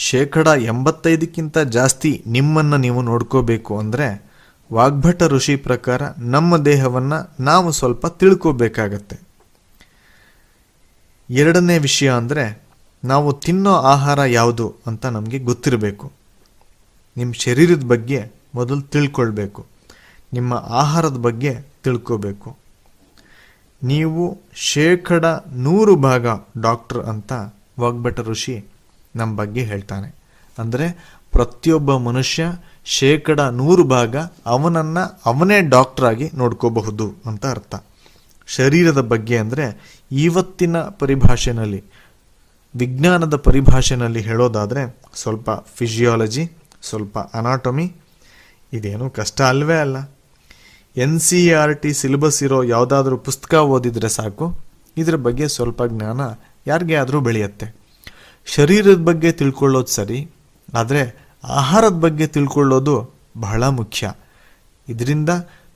85%ಕ್ಕಿಂತ ಜಾಸ್ತಿ ನಿಮ್ಮನ್ನು ನೀವು ನೋಡ್ಕೋಬೇಕು ಅಂದರೆ ವಾಗ್ಭಟ ಋಷಿ ಪ್ರಕಾರ ನಮ್ಮ ದೇಹವನ್ನು ನಾವು ಸ್ವಲ್ಪ ತಿಳ್ಕೋಬೇಕಾಗತ್ತೆ. ಎರಡನೇ ವಿಷಯ ಅಂದರೆ ನಾವು ತಿನ್ನೋ ಆಹಾರ ಯಾವುದು ಅಂತ ನಮಗೆ ಗೊತ್ತಿರಬೇಕು. ನಿಮ್ಮ ಶರೀರದ ಬಗ್ಗೆ ಮೊದಲು ತಿಳ್ಕೊಳ್ಬೇಕು, ನಿಮ್ಮ ಆಹಾರದ ಬಗ್ಗೆ ತಿಳ್ಕೋಬೇಕು. ನೀವು 100% ಡಾಕ್ಟರ್ ಅಂತ ವಾಗ್ಭಟ ಋಷಿ ನಮ್ಮ ಬಗ್ಗೆ ಹೇಳ್ತಾನೆ. ಅಂದರೆ ಪ್ರತಿಯೊಬ್ಬ ಮನುಷ್ಯ 100% ಅವನನ್ನು ಅವನೇ ಡಾಕ್ಟ್ರಾಗಿ ನೋಡ್ಕೋಬಹುದು ಅಂತ ಅರ್ಥ. ಶರೀರದ ಬಗ್ಗೆ ಅಂದರೆ ಇವತ್ತಿನ ಪರಿಭಾಷೆಯಲ್ಲಿ, ವಿಜ್ಞಾನದ ಪರಿಭಾಷೆಯಲ್ಲಿ ಹೇಳೋದಾದರೆ ಸ್ವಲ್ಪ ಫಿಸಿಯಾಲಜಿ, ಸ್ವಲ್ಪ ಅನಾಟಮಿ, ಇದೇನು ಕಷ್ಟ ಅಲ್ವೇ ಅಲ್ಲ. NCERT ಸಿಲೆಬಸ್ ಇರೋ ಯಾವುದಾದ್ರೂ ಪುಸ್ತಕ ಓದಿದರೆ ಸಾಕು, ಇದರ ಬಗ್ಗೆ ಸ್ವಲ್ಪ ಜ್ಞಾನ ಯಾರಿಗೆ ಆದರೂ ಬೆಳೆಯುತ್ತೆ. ಶರೀರದ ಬಗ್ಗೆ ತಿಳ್ಕೊಳ್ಳೋದು ಸರಿ, ಆದರೆ ಆಹಾರದ ಬಗ್ಗೆ ತಿಳ್ಕೊಳ್ಳೋದು ಬಹಳ ಮುಖ್ಯ. ಇದರಿಂದ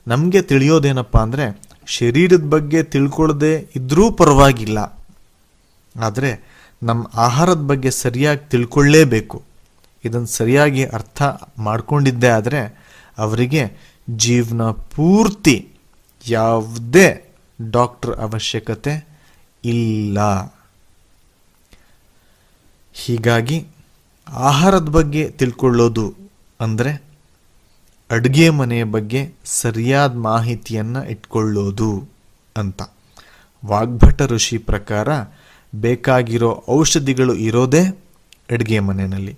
ನಮಗೆ ತಿಳಿಯೋದೇನಪ್ಪ ಅಂದರೆ ಶರೀರದ ಬಗ್ಗೆ ತಿಳ್ಕೊಳ್ಳದೆ ಇದ್ರೂ ಪರವಾಗಿಲ್ಲ, ಆದರೆ ನಮ್ಮ ಆಹಾರದ ಬಗ್ಗೆ ಸರಿಯಾಗಿ ತಿಳ್ಕೊಳ್ಳೇಬೇಕು. ಇದನ್ನು ಸರಿಯಾಗಿ ಅರ್ಥ ಮಾಡ್ಕೊಂಡಿದ್ದೇ ಆದರೆ ಅವರಿಗೆ ಜೀವನ ಪೂರ್ತಿ ಯಾವುದೇ ಡಾಕ್ಟರ್ ಅವಶ್ಯಕತೆ ಇಲ್ಲ. ಹೀಗಾಗಿ ಆಹಾರದ ಬಗ್ಗೆ ತಿಳ್ಕೊಳ್ಳೋದು ಅಂದರೆ ಅಡುಗೆ ಮನೆಯ ಬಗ್ಗೆ ಸರಿಯಾದ ಮಾಹಿತಿಯನ್ನು ಇಟ್ಕೊಳ್ಳೋದು ಅಂತ. ವಾಗ್ಭಟ ಋಷಿ ಪ್ರಕಾರ ಬೇಕಾಗಿರೋ ಔಷಧಿಗಳು ಇರೋದೇ ಅಡುಗೆ ಮನೆಯಲ್ಲಿ.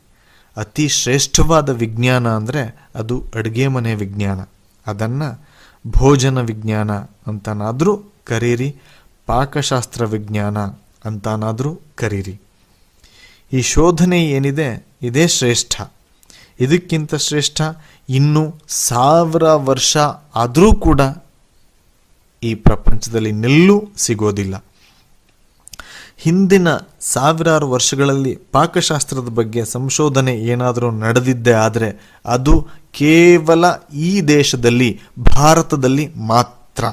ಅತಿ ಶ್ರೇಷ್ಠವಾದ ವಿಜ್ಞಾನ ಅಂದರೆ ಅದು ಅಡುಗೆ ಮನೆ ವಿಜ್ಞಾನ. ಅದನ್ನು ಭೋಜನ ವಿಜ್ಞಾನ ಅಂತನಾದರೂ ಕರೀರಿ, ಪಾಕಶಾಸ್ತ್ರ ವಿಜ್ಞಾನ ಅಂತನಾದರೂ ಕರೀರಿ. ಈ ಶೋಧನೆ ಏನಿದೆ ಇದೇ ಶ್ರೇಷ್ಠ. ಇದಕ್ಕಿಂತ ಶ್ರೇಷ್ಠ ಇನ್ನೂ 1000 ವರ್ಷ ಆದರೂ ಕೂಡ ಈ ಪ್ರಪಂಚದಲ್ಲಿ ಇನ್ನೆಲ್ಲೂ ಸಿಗೋದಿಲ್ಲ. ಹಿಂದಿನ 1000 ವರ್ಷಗಳಲ್ಲಿ ಪಾಕಶಾಸ್ತ್ರದ ಬಗ್ಗೆ ಸಂಶೋಧನೆ ಏನಾದರೂ ನಡೆದಿದ್ದೇ ಆದರೆ ಅದು ಕೇವಲ ಈ ದೇಶದಲ್ಲಿ, ಭಾರತದಲ್ಲಿ ಮಾತ್ರ.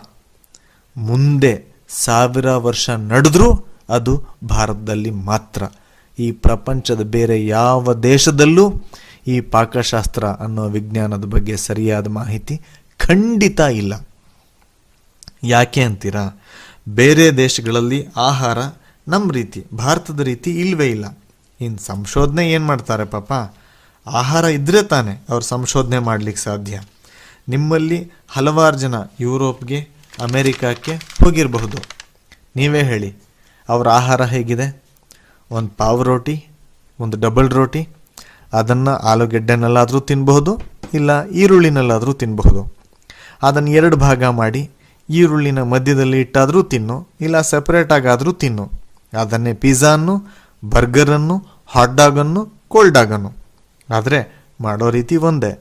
ಮುಂದೆ 1000 ವರ್ಷ ನಡೆದರೂ ಅದು ಭಾರತದಲ್ಲಿ ಮಾತ್ರ. ಈ ಪ್ರಪಂಚದ ಬೇರೆ ಯಾವ ದೇಶದಲ್ಲೂ ಈ ಪಾಕಶಾಸ್ತ್ರ ಅನ್ನೋ ವಿಜ್ಞಾನದ ಬಗ್ಗೆ ಸರಿಯಾದ ಮಾಹಿತಿ ಖಂಡಿತ ಇಲ್ಲ. ಯಾಕೆ ಅಂತೀರಾ? ಬೇರೆ ದೇಶಗಳಲ್ಲಿ ಆಹಾರ ನಮ್ಮ ರೀತಿ, ಭಾರತದ ರೀತಿ ಇಲ್ಲವೇ ಇಲ್ಲ. ಇನ್ನು ಸಂಶೋಧನೆ ಏನು ಮಾಡ್ತಾರೆ ಪಾಪ? ಆಹಾರ ಇದ್ದರೆ ತಾನೆ ಅವ್ರು ಸಂಶೋಧನೆ ಮಾಡಲಿಕ್ಕೆ ಸಾಧ್ಯ. ನಿಮ್ಮಲ್ಲಿ ಹಲವಾರು ಜನ ಯುರೋಪ್ಗೆ, ಅಮೇರಿಕಕ್ಕೆ ಹೋಗಿರಬಹುದು. ನೀವೇ ಹೇಳಿ, ಅವರ ಆಹಾರ ಹೇಗಿದೆ? ಒಂದು ಪಾವ್ ರೋಟಿ, ಒಂದು ಡಬಲ್ ರೋಟಿ, ಅದನ್ನು ಆಲೂಗೆಡ್ಡೆನಲ್ಲಾದರೂ ತಿನ್ನಬಹುದು, ಇಲ್ಲ ಈರುಳ್ಳಿನಲ್ಲಾದರೂ ತಿನ್ನಬಹುದು. ಅದನ್ನು 2 ಭಾಗ ಮಾಡಿ ಈರುಳ್ಳಿನ ಮಧ್ಯದಲ್ಲಿ ಇಟ್ಟಾದರೂ ತಿನ್ನು, ಇಲ್ಲ ಸೆಪರೇಟ್ ಆಗಾದರೂ ತಿನ್ನು. ಅದನ್ನೇ ಪಿಜ್ಜಾನ್ನು, ಬರ್ಗರನ್ನು, ಹಾಟ್ ಡಾಗನ್ನು, ಕೋಲ್ಡ್ ಡಾಗನ್ನು. ಆದರೆ ಮಾಡೋ ರೀತಿ ಒಂದೇ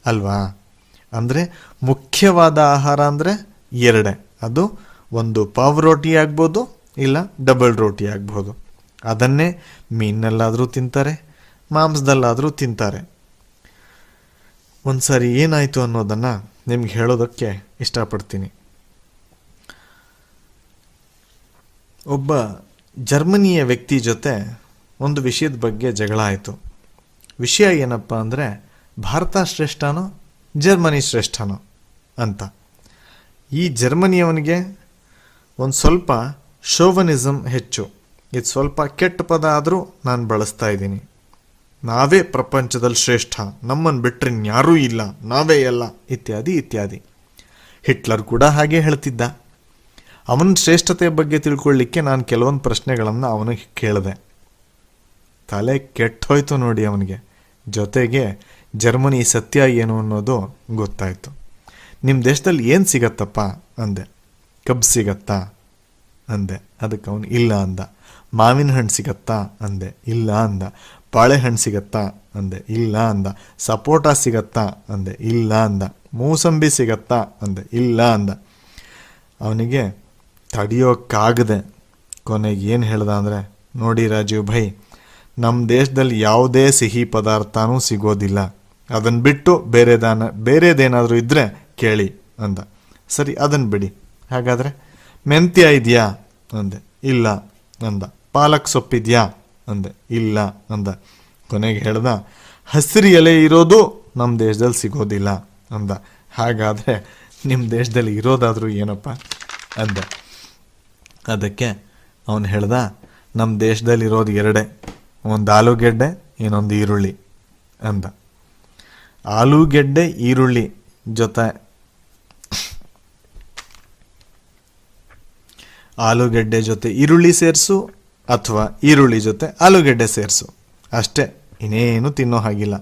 ಅಲ್ವಾ? ಅಂದರೆ ಮುಖ್ಯವಾದ ಆಹಾರ ಅಂದರೆ 2. ಅದು ಒಂದು ಪಾವ್ ರೋಟಿ ಆಗ್ಬೋದು, ಇಲ್ಲ ಡಬಲ್ ರೋಟಿ ಆಗ್ಬೋದು. ಅದನ್ನೇ ಮೀನಲ್ಲಾದರೂ ತಿಂತಾರೆ, ಮಾಂಸದಲ್ಲಾದರೂ ತಿಂತಾರೆ. ಒಂದು ಸಾರಿ ಏನಾಯಿತು ಅನ್ನೋದನ್ನು ನಿಮ್ಗೆ ಹೇಳೋದಕ್ಕೆ ಇಷ್ಟಪಡ್ತೀನಿ. ಒಬ್ಬ ಜರ್ಮನಿಯ ವ್ಯಕ್ತಿ ಜೊತೆ ಒಂದು ವಿಷಯದ ಬಗ್ಗೆ ಜಗಳ ಆಯಿತು. ವಿಷಯ ಏನಪ್ಪ ಅಂದರೆ ಭಾರತ ಶ್ರೇಷ್ಠನೋ ಜರ್ಮನಿ ಶ್ರೇಷ್ಠನೋ ಅಂತ. ಈ ಜರ್ಮನಿಯವನಿಗೆ ಒಂದು ಸ್ವಲ್ಪ ಶೋವನಿಸಮ್ ಹೆಚ್ಚು. ಇದು ಸ್ವಲ್ಪ ಕೆಟ್ಟ ಪದ ಆದರೂ ನಾನು ಬಳಸ್ತಾ ಇದ್ದೀನಿ. ನಾವೇ ಪ್ರಪಂಚದಲ್ಲಿ ಶ್ರೇಷ್ಠ, ನಮ್ಮನ್ನು ಬಿಟ್ಟರೆ ಇನ್ಯಾರೂ ಇಲ್ಲ, ನಾವೇ ಎಲ್ಲ, ಇತ್ಯಾದಿ ಇತ್ಯಾದಿ. ಹಿಟ್ಲರ್ ಕೂಡ ಹಾಗೆ ಹೇಳ್ತಿದ್ದ. ಅವನ ಶ್ರೇಷ್ಠತೆಯ ಬಗ್ಗೆ ತಿಳ್ಕೊಳ್ಳಿಕ್ಕೆ ನಾನು ಕೆಲವೊಂದು ಪ್ರಶ್ನೆಗಳನ್ನು ಅವನಿಗೆ ಕೇಳಿದೆ. ತಲೆ ಕೆಟ್ಟೋಯ್ತು ನೋಡಿ ಅವನಿಗೆ. ಜೊತೆಗೆ ಜರ್ಮನಿ ಸತ್ಯ ಏನು ಅನ್ನೋದು ಗೊತ್ತಾಯಿತು. ನಿಮ್ಮ ದೇಶದಲ್ಲಿ ಏನು ಸಿಗತ್ತಪ್ಪ ಅಂದೆ. ಕಬ್ಬು ಸಿಗತ್ತಾ ಅಂದೆ. ಅದಕ್ಕೆ ಅವನು ಇಲ್ಲ ಅಂದ. ಮಾವಿನ ಹಣ್ಣು ಸಿಗತ್ತಾ ಅಂದೆ. ಇಲ್ಲ ಅಂದ. ಬಾಳೆಹಣ್ಣು ಸಿಗತ್ತಾ ಅಂದೆ. ಇಲ್ಲ ಅಂದ. ಸಪೋಟ ಸಿಗತ್ತಾ ಅಂದೆ. ಇಲ್ಲ ಅಂದ. ಮೂಸಂಬಿ ಸಿಗತ್ತಾ ಅಂದೆ. ಇಲ್ಲ ಅಂದ. ಅವನಿಗೆ ತಡೆಯೋಕ್ಕಾಗದೆ ಕೊನೆಗೆ ಏನು ಹೇಳ್ದ ಅಂದರೆ, ನೋಡಿ ರಾಜೀವ್ ಭೈ, ನಮ್ಮ ದೇಶದಲ್ಲಿ ಯಾವುದೇ ಸಿಹಿ ಪದಾರ್ಥನೂ ಸಿಗೋದಿಲ್ಲ, ಅದನ್ನು ಬಿಟ್ಟು ಬೇರೆದೇನಾದರೂ ಇದ್ದರೆ ಕೇಳಿ ಅಂದ. ಸರಿ, ಅದನ್ನು ಬಿಡಿ, ಹಾಗಾದರೆ ಮೆಂತ್ಯ ಇದೆಯಾ ಅಂದೆ. ಇಲ್ಲ ಅಂದ. ಪಾಲಕ್ ಸೊಪ್ಪಿದೆಯಾ ಅಂದೆ. ಇಲ್ಲ ಅಂದ. ಕೊನೆಗೆ ಹೇಳ್ದ, ಹಸಿರು ಎಲೆ ಇರೋದು ನಮ್ಮ ದೇಶದಲ್ಲಿ ಸಿಗೋದಿಲ್ಲ ಅಂದ. ಹಾಗಾದರೆ ನಿಮ್ಮ ದೇಶದಲ್ಲಿ ಇರೋದಾದರೂ ಏನಪ್ಪ ಅಂದ. ಅದಕ್ಕೆ ಅವನು ಹೇಳ್ದ, ನಮ್ಮ ದೇಶದಲ್ಲಿ ಇರೋದು 2, ಒಂದು ಆಲೂಗೆಡ್ಡೆ, ಇನ್ನೊಂದು ಈರುಳ್ಳಿ ಅಂದ. ಆಲೂಗೆಡ್ಡೆ ಈರುಳ್ಳಿ ಜೊತೆ ಆಲೂಗೆಡ್ಡೆ ಜೊತೆ ಈರುಳ್ಳಿ ಸೇರಿಸು, ಅಥವಾ ಈರುಳ್ಳಿ ಜೊತೆ ಆಲೂಗೆಡ್ಡೆ ಸೇರಿಸು, ಅಷ್ಟೇ, ಇನ್ನೇನು ತಿನ್ನೋ ಹಾಗಿಲ್ಲ.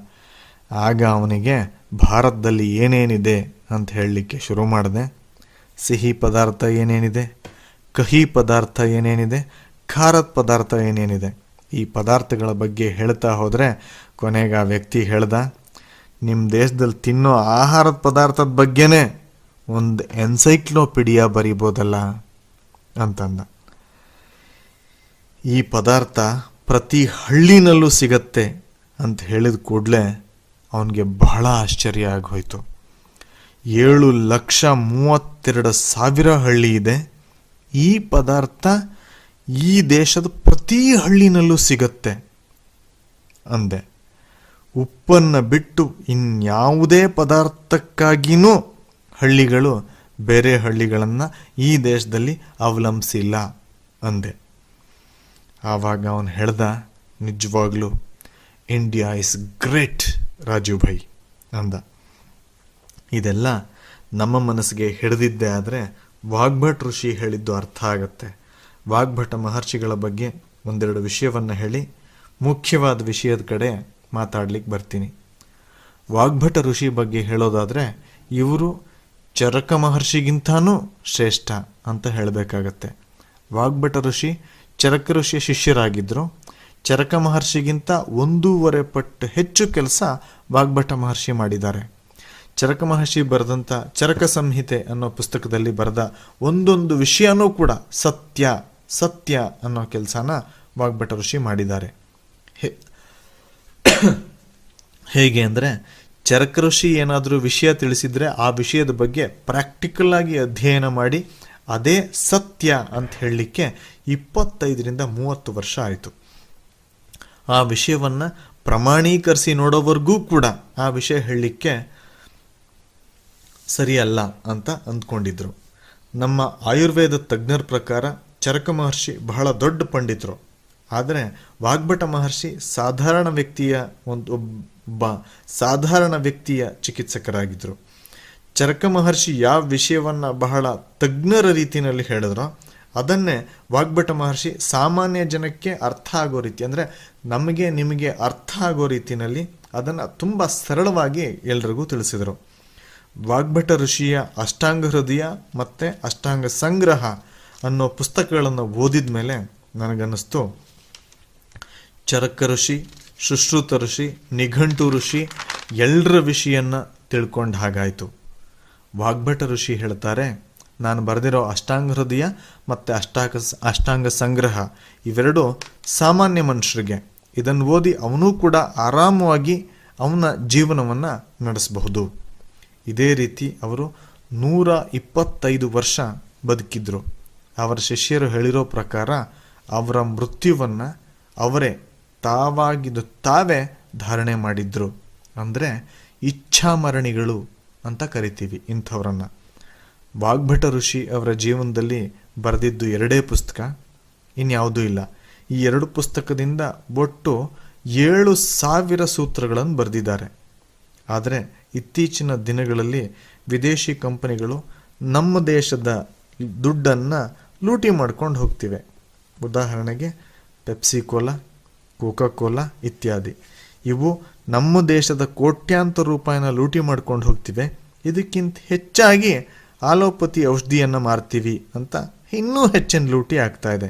ಆಗ ಅವನಿಗೆ ಭಾರತದಲ್ಲಿ ಏನೇನಿದೆ ಅಂತ ಹೇಳಲಿಕ್ಕೆ ಶುರು ಮಾಡಿದೆ. ಸಿಹಿ ಪದಾರ್ಥ ಏನೇನಿದೆ, ಕಹಿ ಪದಾರ್ಥ ಏನೇನಿದೆ, ಖಾರದ ಪದಾರ್ಥ ಏನೇನಿದೆ, ಈ ಪದಾರ್ಥಗಳ ಬಗ್ಗೆ ಹೇಳ್ತಾ ಹೋದರೆ ಕೊನೆಗೆ ಆ ವ್ಯಕ್ತಿ ಹೇಳ್ದ, ನಿಮ್ಮ ದೇಶದಲ್ಲಿ ತಿನ್ನೋ ಆಹಾರದ ಪದಾರ್ಥದ ಬಗ್ಗೆನೇ ಒಂದು ಎನ್ಸೈಕ್ಲೋಪೀಡಿಯಾ ಬರಿಬೋದಲ್ಲ ಅಂತಂದ. ಈ ಪದಾರ್ಥ ಪ್ರತಿ ಹಳ್ಳಿನಲ್ಲೂ ಸಿಗತ್ತೆ ಅಂತ ಹೇಳಿದ ಕೂಡಲೇ ಅವನಿಗೆ ಬಹಳ ಆಶ್ಚರ್ಯ ಆಗೋಯ್ತು. 7,32,000 ಹಳ್ಳಿ ಇದೆ. ಈ ಪದಾರ್ಥ ಈ ದೇಶದ ಪ್ರತಿ ಹಳ್ಳಿನಲ್ಲೂ ಸಿಗತ್ತೆ ಅಂದೆ. ಉಪ್ಪನ್ನು ಬಿಟ್ಟು ಇನ್ಯಾವುದೇ ಪದಾರ್ಥಕ್ಕಾಗಿಯೂ ಹಳ್ಳಿಗಳು ಬೇರೆ ಹಳ್ಳಿಗಳನ್ನು ಈ ದೇಶದಲ್ಲಿ ಅವಲಂಬಿಸಿಲ್ಲ ಅಂದೆ. ಆವಾಗ ಅವನು ಹೇಳ್ದ, ನಿಜವಾಗ್ಲೂ ಇಂಡಿಯಾ ಇಸ್ ಗ್ರೇಟ್ ರಾಜೀವ್ ಭೈ ಅಂದ. ಇದೆಲ್ಲ ನಮ್ಮ ಮನಸ್ಸಿಗೆ ಹಿಡಿದಿದ್ದೆ ಆದರೆ ವಾಗ್ಭಟ್ ಋಷಿ ಹೇಳಿದ್ದು ಅರ್ಥ ಆಗತ್ತೆ. ವಾಗ್ಭಟ ಮಹರ್ಷಿಗಳ ಬಗ್ಗೆ ಒಂದೆರಡು ವಿಷಯವನ್ನು ಹೇಳಿ ಮುಖ್ಯವಾದ ವಿಷಯದ ಕಡೆ ಮಾತಾಡ್ಲಿಕ್ಕೆ ಬರ್ತೀನಿ. ವಾಗ್ಭಟ ಋಷಿ ಬಗ್ಗೆ ಹೇಳೋದಾದರೆ ಇವರು ಚರಕ ಮಹರ್ಷಿಗಿಂತನೂ ಶ್ರೇಷ್ಠ ಅಂತ ಹೇಳಬೇಕಾಗತ್ತೆ. ವಾಗ್ಭಟ ಋಷಿ ಚರಕ ಋಷಿಯ ಶಿಷ್ಯರಾಗಿದ್ದರು. ಚರಕ ಮಹರ್ಷಿಗಿಂತ 1.5 ಪಟ್ಟು ಹೆಚ್ಚು ಕೆಲಸ ವಾಗ್ಭಟ ಮಹರ್ಷಿ ಮಾಡಿದ್ದಾರೆ. ಚರಕ ಮಹರ್ಷಿ ಬರೆದಂಥ ಚರಕ ಸಂಹಿತೆ ಅನ್ನೋ ಪುಸ್ತಕದಲ್ಲಿ ಬರೆದ ಒಂದೊಂದು ವಿಷಯನೂ ಕೂಡ ಸತ್ಯ ಅನ್ನೋ ಕೆಲಸನ ವಾಗ್ಭಟ ಋಷಿ ಮಾಡಿದ್ದಾರೆ. ಹೇಗೆ ಅಂದರೆ, ಚರಕ ಋಷಿ ಏನಾದರೂ ವಿಷಯ ತಿಳಿಸಿದರೆ ಆ ವಿಷಯದ ಬಗ್ಗೆ ಪ್ರಾಕ್ಟಿಕಲ್ ಆಗಿ ಅಧ್ಯಯನ ಮಾಡಿ ಅದೇ ಸತ್ಯ ಅಂತ ಹೇಳಲಿಕ್ಕೆ 25-30 ವರ್ಷ ಆಯಿತು. ಆ ವಿಷಯವನ್ನು ಪ್ರಮಾಣೀಕರಿಸಿ ನೋಡೋವರೆಗೂ ಕೂಡ ಆ ವಿಷಯ ಹೇಳಲಿಕ್ಕೆ ಸರಿಯಲ್ಲ ಅಂತ ಅಂದ್ಕೊಂಡಿದ್ರು. ನಮ್ಮ ಆಯುರ್ವೇದ ತಜ್ಞರ ಪ್ರಕಾರ ಚರಕ ಮಹರ್ಷಿ ಬಹಳ ದೊಡ್ಡ ಪಂಡಿತರು. ಆದರೆ ವಾಗ್ಭಟ ಮಹರ್ಷಿ ಒಬ್ಬ ಸಾಧಾರಣ ವ್ಯಕ್ತಿಯ ಚಿಕಿತ್ಸಕರಾಗಿದ್ದರು. ಚರಕ ಮಹರ್ಷಿ ಯಾವ ವಿಷಯವನ್ನು ಬಹಳ ತಜ್ಞರ ರೀತಿಯಲ್ಲಿ ಹೇಳಿದ್ರೋ ಅದನ್ನೇ ವಾಗ್ಭಟ ಮಹರ್ಷಿ ಸಾಮಾನ್ಯ ಜನಕ್ಕೆ ಅರ್ಥ ಆಗೋ ರೀತಿ, ಅಂದರೆ ನಮಗೆ ನಿಮಗೆ ಅರ್ಥ ಆಗೋ ರೀತಿಯಲ್ಲಿ ಅದನ್ನು ತುಂಬ ಸರಳವಾಗಿ ಎಲ್ರಿಗೂ ತಿಳಿಸಿದರು. ವಾಗ್ಭಟ ಋಷಿಯ ಅಷ್ಟಾಂಗ ಹೃದಯ ಮತ್ತು ಅಷ್ಟಾಂಗ ಸಂಗ್ರಹ ಅನ್ನೋ ಪುಸ್ತಕಗಳನ್ನು ಓದಿದ ಮೇಲೆ ನನಗನ್ನಿಸ್ತು, ಚರಕ ಋಷಿ, ಸುಶ್ರುತ ಋಷಿ, ನಿಘಂಟು ಋಷಿ ಎಲ್ಲರ ವಿಷಯನ್ನ ತಿಳ್ಕೊಂಡ ಹಾಗಾಯಿತು. ವಾಗ್ಭಟ ಋಷಿ ಹೇಳ್ತಾರೆ, ನಾನು ಬರೆದಿರೋ ಅಷ್ಟಾಂಗ ಹೃದಯ ಮತ್ತು ಅಷ್ಟಾಂಗ ಸಂಗ್ರಹ ಇವೆರಡು ಸಾಮಾನ್ಯ ಮನುಷ್ಯರಿಗೆ, ಇದನ್ನು ಓದಿ ಅವನೂ ಕೂಡ ಆರಾಮವಾಗಿ ಅವನ ಜೀವನವನ್ನು ನಡೆಸಬಹುದು. ಇದೇ ರೀತಿ ಅವರು 125 ವರ್ಷ ಬದುಕಿದ್ರು. ಅವರ ಶಿಷ್ಯರು ಹೇಳಿರೋ ಪ್ರಕಾರ ಅವರ ಮೃತ್ಯುವನ್ನು ಅವರೇ ತಾವೇ ಧಾರಣೆ ಮಾಡಿದ್ರು. ಅಂದರೆ ಇಚ್ಛಾಮರಣಿಗಳು ಅಂತ ಕರಿತೀವಿ ಇಂಥವ್ರನ್ನ. ವಾಗ್ಭಟ ಋಷಿ ಅವರ ಜೀವನದಲ್ಲಿ ಬರೆದಿದ್ದು 2 ಪುಸ್ತಕ, ಇನ್ಯಾವುದೂ ಇಲ್ಲ. ಈ 2 ಪುಸ್ತಕದಿಂದ ಒಟ್ಟು 7,000 ಸೂತ್ರಗಳನ್ನು ಬರೆದಿದ್ದಾರೆ. ಆದರೆ ಇತ್ತೀಚಿನ ದಿನಗಳಲ್ಲಿ ವಿದೇಶಿ ಕಂಪನಿಗಳು ನಮ್ಮ ದೇಶದ ದುಡ್ಡನ್ನು ಲೂಟಿ ಮಾಡ್ಕೊಂಡು ಹೋಗ್ತಿವೆ. ಉದಾಹರಣೆಗೆ ಪೆಪ್ಸಿ ಕೋಲಾ, ಕೋಕಾ ಕೋಲಾ ಇತ್ಯಾದಿ. ಇವು ನಮ್ಮ ದೇಶದ ಕೋಟ್ಯಾಂತರ ರೂಪಾಯಿನ ಲೂಟಿ ಮಾಡ್ಕೊಂಡು ಹೋಗ್ತಿವೆ. ಇದಕ್ಕಿಂತ ಹೆಚ್ಚಾಗಿ ಆಲೋಪತಿ ಔಷಧಿಯನ್ನು ಮಾರ್ತೀವಿ ಅಂತ ಇನ್ನೂ ಹೆಚ್ಚಿನ ಲೂಟಿ ಆಗ್ತಾ ಇದೆ.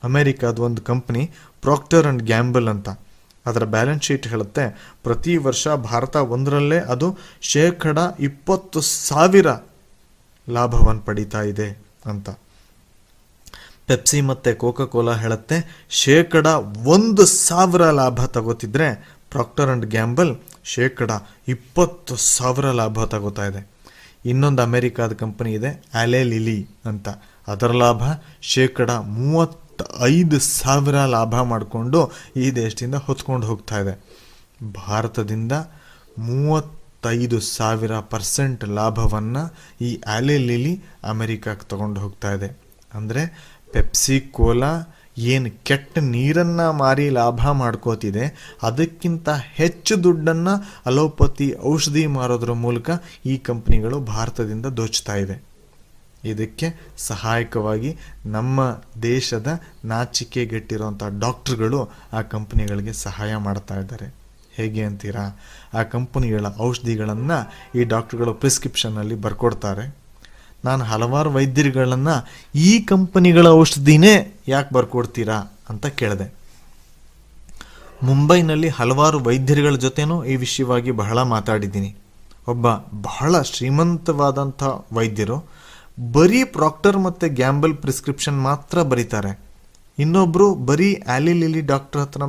ಅಮೆರಿಕಾದ ಒಂದು ಕಂಪ್ನಿ ಪ್ರಾಕ್ಟರ್ ಅಂಡ್ ಗ್ಯಾಂಬಲ್ ಅಂತ, ಅದರ ಬ್ಯಾಲೆನ್ಸ್ ಶೀಟ್ ಹೇಳುತ್ತೆ ಪ್ರತಿ ವರ್ಷ ಭಾರತ ಒಂದರಲ್ಲೇ ಅದು 20,000 ಲಾಭವನ್ನು ಪಡೀತಾ ಇದೆ ಅಂತ. ಪೆಪ್ಸಿ ಮತ್ತು ಕೋಕಾ ಕೋಲಾ ಹೇಳುತ್ತೆ 1,000 ಲಾಭ ತಗೋತಿದ್ರೆ ಪ್ರಾಕ್ಟರ್ ಅಂಡ್ ಗ್ಯಾಂಬಲ್ 20,000 ಲಾಭ ತಗೋತಾ ಇದೆ. ಇನ್ನೊಂದು ಅಮೆರಿಕಾದ ಕಂಪನಿ ಇದೆ ಆಲೆ ಲಿಲಿ ಅಂತ, ಅದರ ಲಾಭ 35,000 ಲಾಭ ಮಾಡಿಕೊಂಡು ಈ ದೇಶದಿಂದ ಹೊತ್ಕೊಂಡು ಹೋಗ್ತಾ ಇದೆ. ಭಾರತದಿಂದ 35,000% ಲಾಭವನ್ನು ಈ ಆಲೆ ಲಿಲಿ ಅಮೆರಿಕಕ್ಕೆ ತಗೊಂಡು ಹೋಗ್ತಾ ಇದೆ. ಅಂದರೆ ಪೆಪ್ಸಿ ಕೋಲಾ ಏನು ಕೆಟ್ಟ ನೀರನ್ನು ಮಾರಿ ಲಾಭ ಮಾಡ್ಕೋತಿದೆ, ಅದಕ್ಕಿಂತ ಹೆಚ್ಚು ದುಡ್ಡನ್ನು ಅಲೋಪತಿ ಔಷಧಿ ಮಾರೋದ್ರ ಮೂಲಕ ಈ ಕಂಪ್ನಿಗಳು ಭಾರತದಿಂದ ದೋಚ್ತಾ ಇವೆ. ಇದಕ್ಕೆ ಸಹಾಯಕವಾಗಿ ನಮ್ಮ ದೇಶದ ನಾಚಿಕೆಗೆಟ್ಟಿರುವಂಥ ಡಾಕ್ಟ್ರುಗಳು ಆ ಕಂಪ್ನಿಗಳಿಗೆ ಸಹಾಯ ಮಾಡ್ತಾ ಇದ್ದಾರೆ. ಹೇಗೆ ಅಂತೀರಾ? ಆ ಕಂಪನಿಗಳ ಔಷಧಿಗಳನ್ನು ಈ ಡಾಕ್ಟ್ರುಗಳು ಪ್ರಿಸ್ಕ್ರಿಪ್ಷನ್ನಲ್ಲಿ ಬರ್ಕೊಡ್ತಾರೆ. ನಾನು ಹಲವಾರು ವೈದ್ಯರುಗಳನ್ನು ಈ ಕಂಪನಿಗಳ ಔಷಧಿನೇ ಯಾಕೆ ಬರ್ಕೊಡ್ತೀರಾ ಅಂತ ಕೇಳಿದೆ. ಮುಂಬೈನಲ್ಲಿ ಹಲವಾರು ವೈದ್ಯರುಗಳ ಜೊತೆನೂ ಈ ವಿಷಯವಾಗಿ ಬಹಳ ಮಾತಾಡಿದ್ದೀನಿ. ಒಬ್ಬ ಬಹಳ ಶ್ರೀಮಂತವಾದಂಥ ವೈದ್ಯರು ಬರೀ ಪ್ರಾಕ್ಟರ್ ಮತ್ತು ಗ್ಯಾಂಬಲ್ ಪ್ರಿಸ್ಕ್ರಿಪ್ಷನ್ ಮಾತ್ರ ಬರೀತಾರೆ. ಇನ್ನೊಬ್ಬರು ಬರೀ ಆಲಿ ಲಿಲಿ ಡಾಕ್ಟರ್ ಹತ್ರ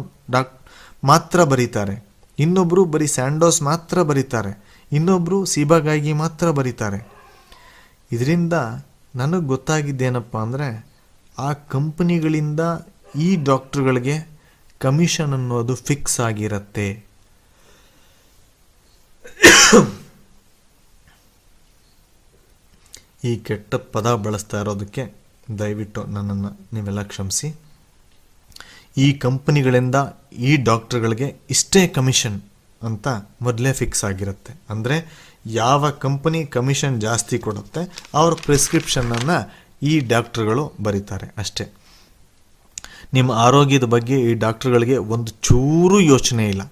ಮಾತ್ರ ಬರೀತಾರೆ. ಇನ್ನೊಬ್ಬರು ಬರೀ ಸ್ಯಾಂಡೋಸ್ ಮಾತ್ರ ಬರೀತಾರೆ. ಇನ್ನೊಬ್ಬರು ಸೀಬಾಗಾಯಿ ಮಾತ್ರ ಬರೀತಾರೆ. ಇದರಿಂದ ನನಗೆ ಗೊತ್ತಾಗಿದ್ದೇನಪ್ಪ ಅಂದರೆ, ಆ ಕಂಪನಿಗಳಿಂದ ಈ ಡಾಕ್ಟ್ರುಗಳಿಗೆ ಕಮಿಷನ್ ಅನ್ನೋದು ಫಿಕ್ಸ್ ಆಗಿರುತ್ತೆ. ಈ ಕೆಟ್ಟ ಪದ ಬಳಸ್ತಾ ಇರೋದಕ್ಕೆ ದಯವಿಟ್ಟು ನನ್ನನ್ನು ನೀವೆಲ್ಲ ಕ್ಷಮಿಸಿ. ಈ ಕಂಪನಿಗಳಿಂದ ಈ ಡಾಕ್ಟ್ರುಗಳಿಗೆ ಇಷ್ಟೇ ಕಮಿಷನ್ ಅಂತ ಮೊದಲೇ ಫಿಕ್ಸ್ ಆಗಿರುತ್ತೆ. ಅಂದರೆ ಯಾವ ಕಂಪನಿ ಕಮಿಷನ್ ಜಾಸ್ತಿ ಕೊಡುತ್ತೆ ಅವ್ರ ಪ್ರಿಸ್ಕ್ರಿಪ್ಷನನ್ನು ಈ ಡಾಕ್ಟ್ರುಗಳು ಬರೀತಾರೆ ಅಷ್ಟೇ. ನಿಮ್ಮ ಆರೋಗ್ಯದ ಬಗ್ಗೆ ಈ ಡಾಕ್ಟ್ರುಗಳಿಗೆ ಒಂದು ಚೂರು ಯೋಚನೆ ಇಲ್ಲ.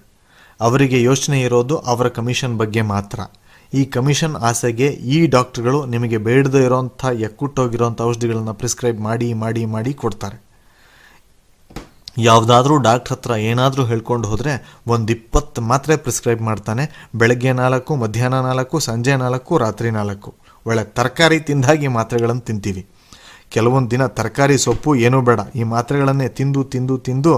ಅವರಿಗೆ ಯೋಚನೆ ಇರೋದು ಅವರ ಕಮಿಷನ್ ಬಗ್ಗೆ ಮಾತ್ರ. ಈ ಕಮಿಷನ್ ಆಸೆಗೆ ಈ ಡಾಕ್ಟ್ರುಗಳು ನಿಮಗೆ ಬೇಡದೇ ಇರೋಂಥ ಎಕ್ಕುಟ್ಟೋಗಿರೋಂಥ ಔಷಧಿಗಳನ್ನು ಪ್ರಿಸ್ಕ್ರೈಬ್ ಮಾಡಿ ಮಾಡಿ ಮಾಡಿ ಕೊಡ್ತಾರೆ. ಯಾವುದಾದ್ರೂ ಡಾಕ್ಟ್ರ್ ಹತ್ರ ಏನಾದರೂ ಹೇಳ್ಕೊಂಡು ಹೋದರೆ 20 ಮಾತ್ರೆ ಪ್ರಿಸ್ಕ್ರೈಬ್ ಮಾಡ್ತಾನೆ. ಬೆಳಗ್ಗೆ 4, ಮಧ್ಯಾಹ್ನ 4, ಸಂಜೆ 4, ರಾತ್ರಿ 4. ಒಳ್ಳೆ ತರಕಾರಿ ತಿಂದಾಗಿ ಈ ಮಾತ್ರೆಗಳನ್ನು ತಿಂತೀವಿ. ಕೆಲವೊಂದು ದಿನ ತರಕಾರಿ ಸೊಪ್ಪು ಏನೂ ಬೇಡ, ಈ ಮಾತ್ರೆಗಳನ್ನೇ ತಿಂದು ತಿಂದು ತಿಂದು